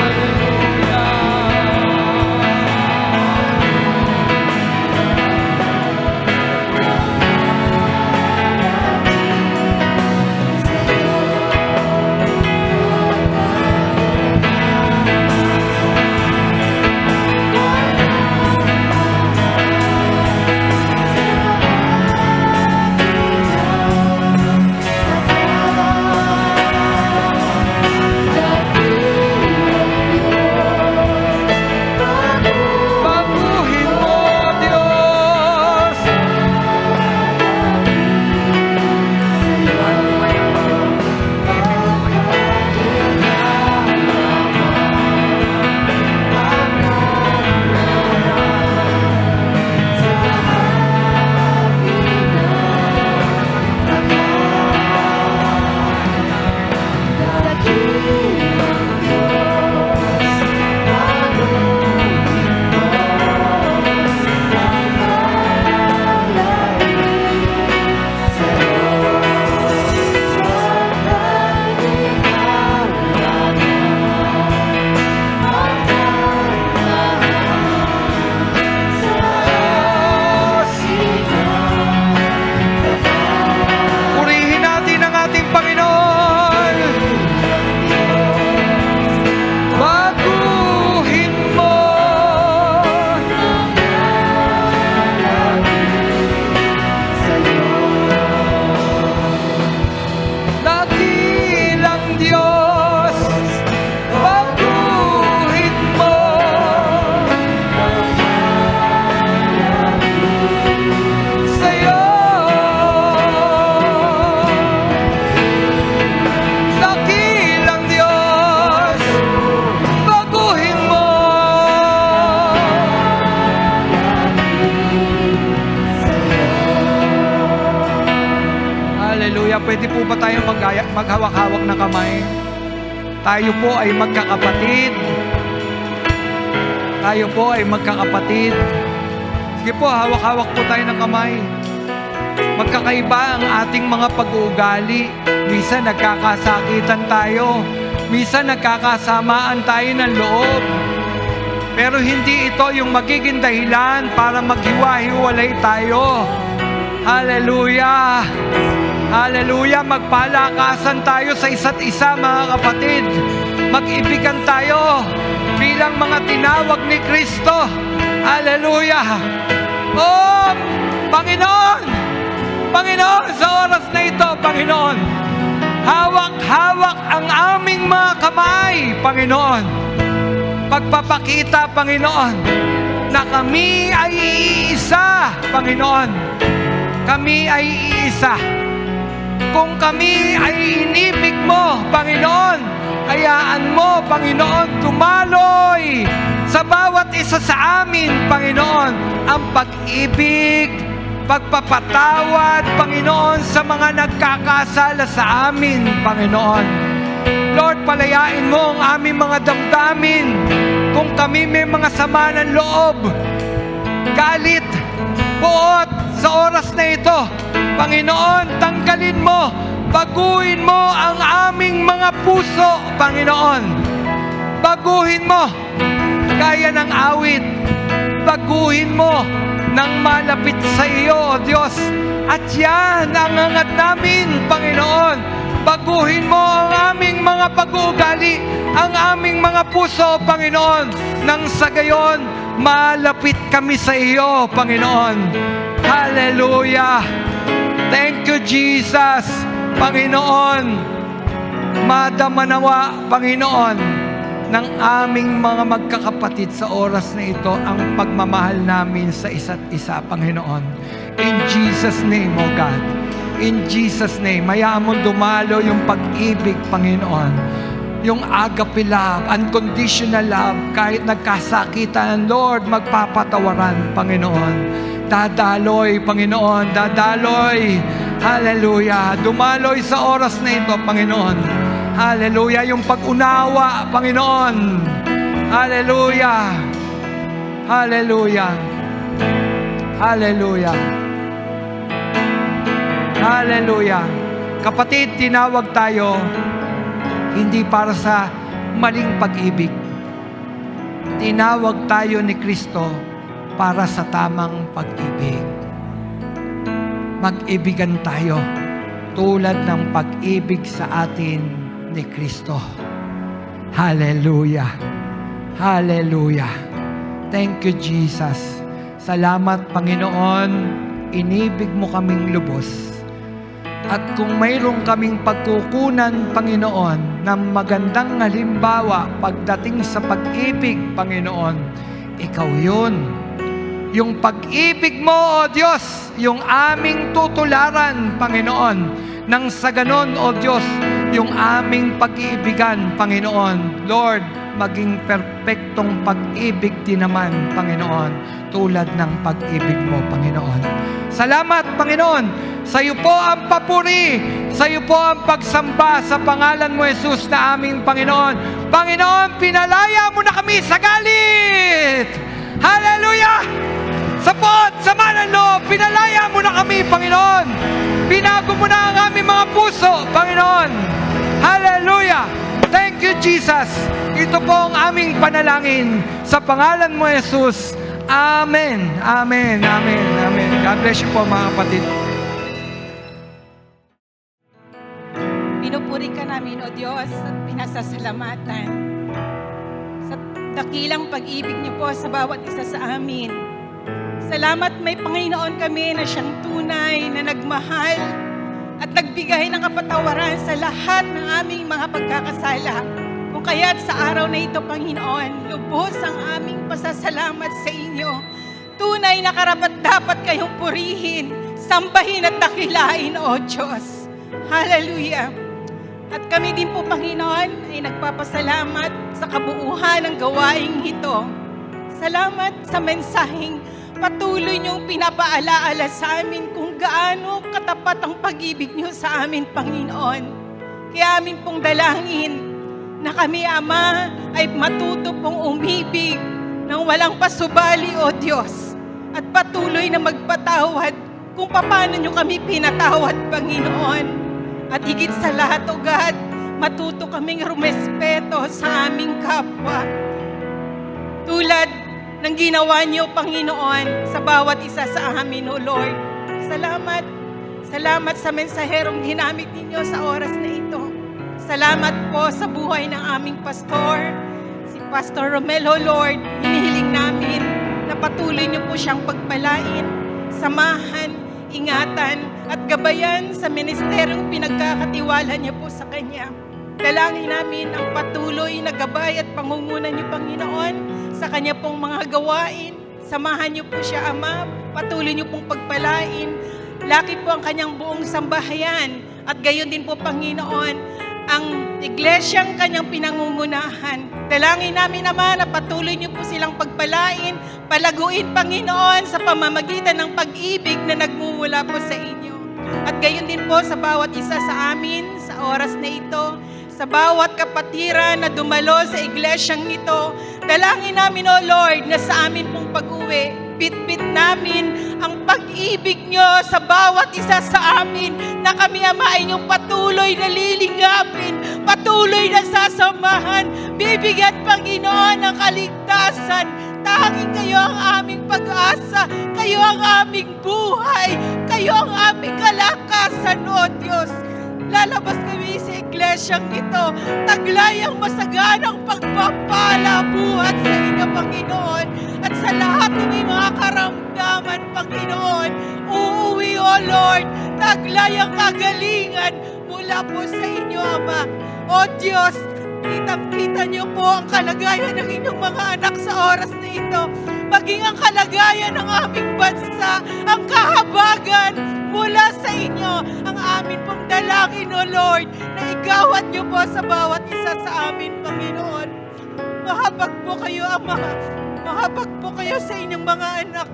Hallelujah. Pwede po ba tayong maghawak-hawak na kamay? Tayo po ay magkakapatid. Tayo po ay magkakapatid. Sige po, hawak-hawak po tayo ng kamay. Magkakaiba ang ating mga pag-uugali. Minsan nagkakasakitan tayo. Minsan nagkakasamaan tayo ng loob. Pero hindi ito yung magiging dahilan para maghiwa-hiwalay tayo. Hallelujah! Hallelujah! Magpalakasan tayo sa isa't isa, mga kapatid. Mag-ibigan tayo bilang mga tinawag ni Kristo. Hallelujah! Oh, Panginoon! Panginoon, sa oras na ito, Panginoon, hawak-hawak ang aming mga kamay, Panginoon. Pagpapakita, Panginoon, na kami ay iisa, Panginoon. Kami ay iisa. Kung kami ay inibig mo, Panginoon, hayaan mo, Panginoon, tumaloy sa bawat isa sa amin, Panginoon, ang pag-ibig, pagpapatawad, Panginoon, sa mga nagkakasala sa amin, Panginoon. Lord, palayain mo ang aming mga damdamin. Kung kami may mga sama ng loob, galit, buot, sa oras na ito, Panginoon, tanggalin mo, baguhin mo ang aming mga puso, Panginoon. Baguhin mo, gaya ng awit. Baguhin mo nang malapit sa iyo, O Diyos. At yan ang hangad namin, Panginoon. Baguhin mo ang aming mga pag-uugali, ang aming mga puso, Panginoon. Nang sa gayon, malapit kami sa iyo, Panginoon. Hallelujah! Thank you, Jesus. Panginoon, madama nawa, Panginoon, ng aming mga magkakapatid sa oras na ito ang pagmamahal namin sa isa't isa, Panginoon. In Jesus' name, O God. In Jesus' name, hayaan mo dumalo yung pag-ibig, Panginoon. Yung agape love, unconditional love, kahit nagkasakitan, Lord, magpapatawaran, Panginoon. Dadaloy, Panginoon, dadaloy. Hallelujah. Dumaloy sa oras na ito, Panginoon. Hallelujah. Yung pag-unawa, Panginoon. Hallelujah. Hallelujah. Hallelujah. Hallelujah. Kapatid, tinawag tayo hindi para sa maling pag-ibig. Tinawag tayo ni Kristo para sa tamang pag-ibig. Mag-ibigan tayo tulad ng pag-ibig sa atin ni Kristo. Hallelujah. Hallelujah. Thank you, Jesus. Salamat, Panginoon. Inibig mo kaming lubos. At kung mayroong kaming pagkukunan, Panginoon, ng magandang halimbawa pagdating sa pag-ibig, Panginoon, Ikaw yun. Yung pag-ibig mo, O Diyos, yung aming tutularan, Panginoon, nang sa ganon, O Diyos, yung aming pag-iibigan, Panginoon, Lord, maging perpektong pag-ibig din naman, Panginoon, tulad ng pag-ibig mo, Panginoon. Salamat, Panginoon. Sa iyo po ang papuri, sa iyo po ang pagsamba sa pangalan mo, Jesus, na aming Panginoon. Panginoon, pinalaya mo na kami sa galit. Hallelujah! Sapot, sama ng loob, pinalaya mo na kami, Panginoon. Binago mo na ang aming mga puso, Panginoon. Hallelujah! Thank you, Jesus. Ito po ang aming panalangin sa pangalan mo, Jesus. Amen. Amen. Amen. Amen. God bless you po, mga kapatid. Pinupuri ka namin, O Diyos, at pinasasalamatan sa dakilang pag-ibig niyo po sa bawat isa sa amin. Salamat may Panginoon kami na siyang tunay na nagmahal at nagbigay ng kapatawaran sa lahat ng aming mga pagkakasala. Kung kaya't sa araw na ito, Panginoon, lubos ang aming pasasalamat sa inyo. Tunay na karapat-dapat kayong purihin, sambahin at dakilain, O Diyos. Hallelujah! At kami din po, Panginoon, ay nagpapasalamat sa kabuuhan ng gawaing ito. Salamat sa mensaheng patuloy niyong pinapaalaala sa amin kung gaano katapat ang pag-ibig niyo sa amin, Panginoon. Kaya amin pong dalangin na kami, Ama, ay matuto pong umibig ng walang pasubali, O Diyos, at patuloy na magpatawad kung paano niyo kami pinatawad, Panginoon. At higit sa lahat, O God, matuto kaming rumespeto sa aming kapwa. Tulad ng ginawa niyo, Panginoon, sa bawat isa sa amin, O Lord. Salamat. Salamat sa mensaherong ginamit ninyo sa oras na ito. Salamat po sa buhay ng aming pastor, si Pastor Romel, O Lord. Hinihiling namin na patuloy niyo po siyang pagpalain, samahan, ingatan, at gabayan sa ministeryong pinagkakatiwala niyo po sa Kanya. Dalangin namin ang patuloy na gabay at pangunguna niyo, Panginoon, sa Kanya pong mga gawain. Samahan niyo po siya, Ama. Patuloy niyo pong pagpalain. Laki po ang Kanyang buong sambahayan. At gayon din po, Panginoon, ang iglesyang Kanyang pinangungunahan. Dalangin namin, Ama, na patuloy niyo po silang pagpalain, palaguin, Panginoon, sa pamamagitan ng pag-ibig na nagmumula po sa inyo. At gayon din po sa bawat isa sa amin sa oras na ito, sa bawat kapatiran na dumalo sa iglesyang ito. Dalangin namin, O Lord, na sa amin pong pag-uwi, bit-bit namin ang pag-ibig nyo sa bawat isa sa amin, na kami, Ama, ay inyong patuloy na lilingapin, patuloy na sasamahan, bibigyan, Panginoon, ng kaligtasan. Tanging kayo ang aming pag-asa, kayo ang aming buhay, kayo ang aming kalakasan, O Diyos. Lalabas kami sa iglesyang ito, taglay ang masaganang pagpapala buhat sa inyo, Panginoon, at sa lahat ng mga karamdaman, Panginoon, uuwi, O Lord, taglay ang kagalingan mula po sa inyo, Ama. O Diyos, kitang-kita niyo po ang kalagayan ng inyong mga anak sa oras na ito, maging ang kalagayan ng aming bansa, ang kahabagan mula sa inyo. Ang amin pong dalangin, O Lord, na igawad niyo po sa bawat isa sa amin, Panginoon. Mahabag po kayo, Ama. Mahabag po kayo sa inyong mga anak.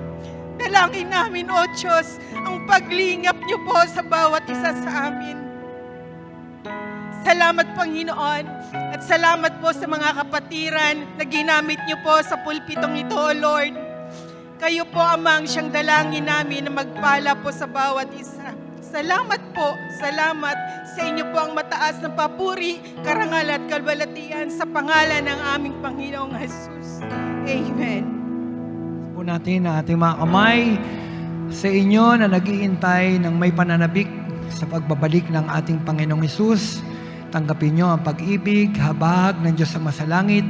Dalangin namin, O Diyos, ang paglingap niyo po sa bawat isa sa amin. Salamat, Panginoon, at salamat po sa mga kapatiran na ginamit niyo po sa pulpitong ito, O Lord. Kayo po, Amang, siyang dalangin namin na magpala po sa bawat isa. Salamat po, salamat sa inyo po ang mataas na papuri, karangal at kalwalatian sa pangalan ng aming Panginoong Jesus. Amen. Po natin ang ating mga kamay sa inyo na nag-iintay ng may pananabik sa pagbabalik ng ating Panginoong Hesus. Tanggapin nyo ang pag-ibig, habag ng Diyos sa masalangit,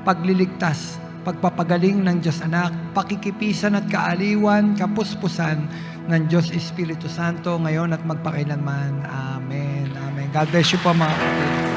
pagliligtas, pagpapagaling ng Diyos Anak, pakikipisan at kaaliwan, kapuspusan ng Diyos Espiritu Santo ngayon at magpakailanman. Amen. Amen. God bless you po mga kapatid.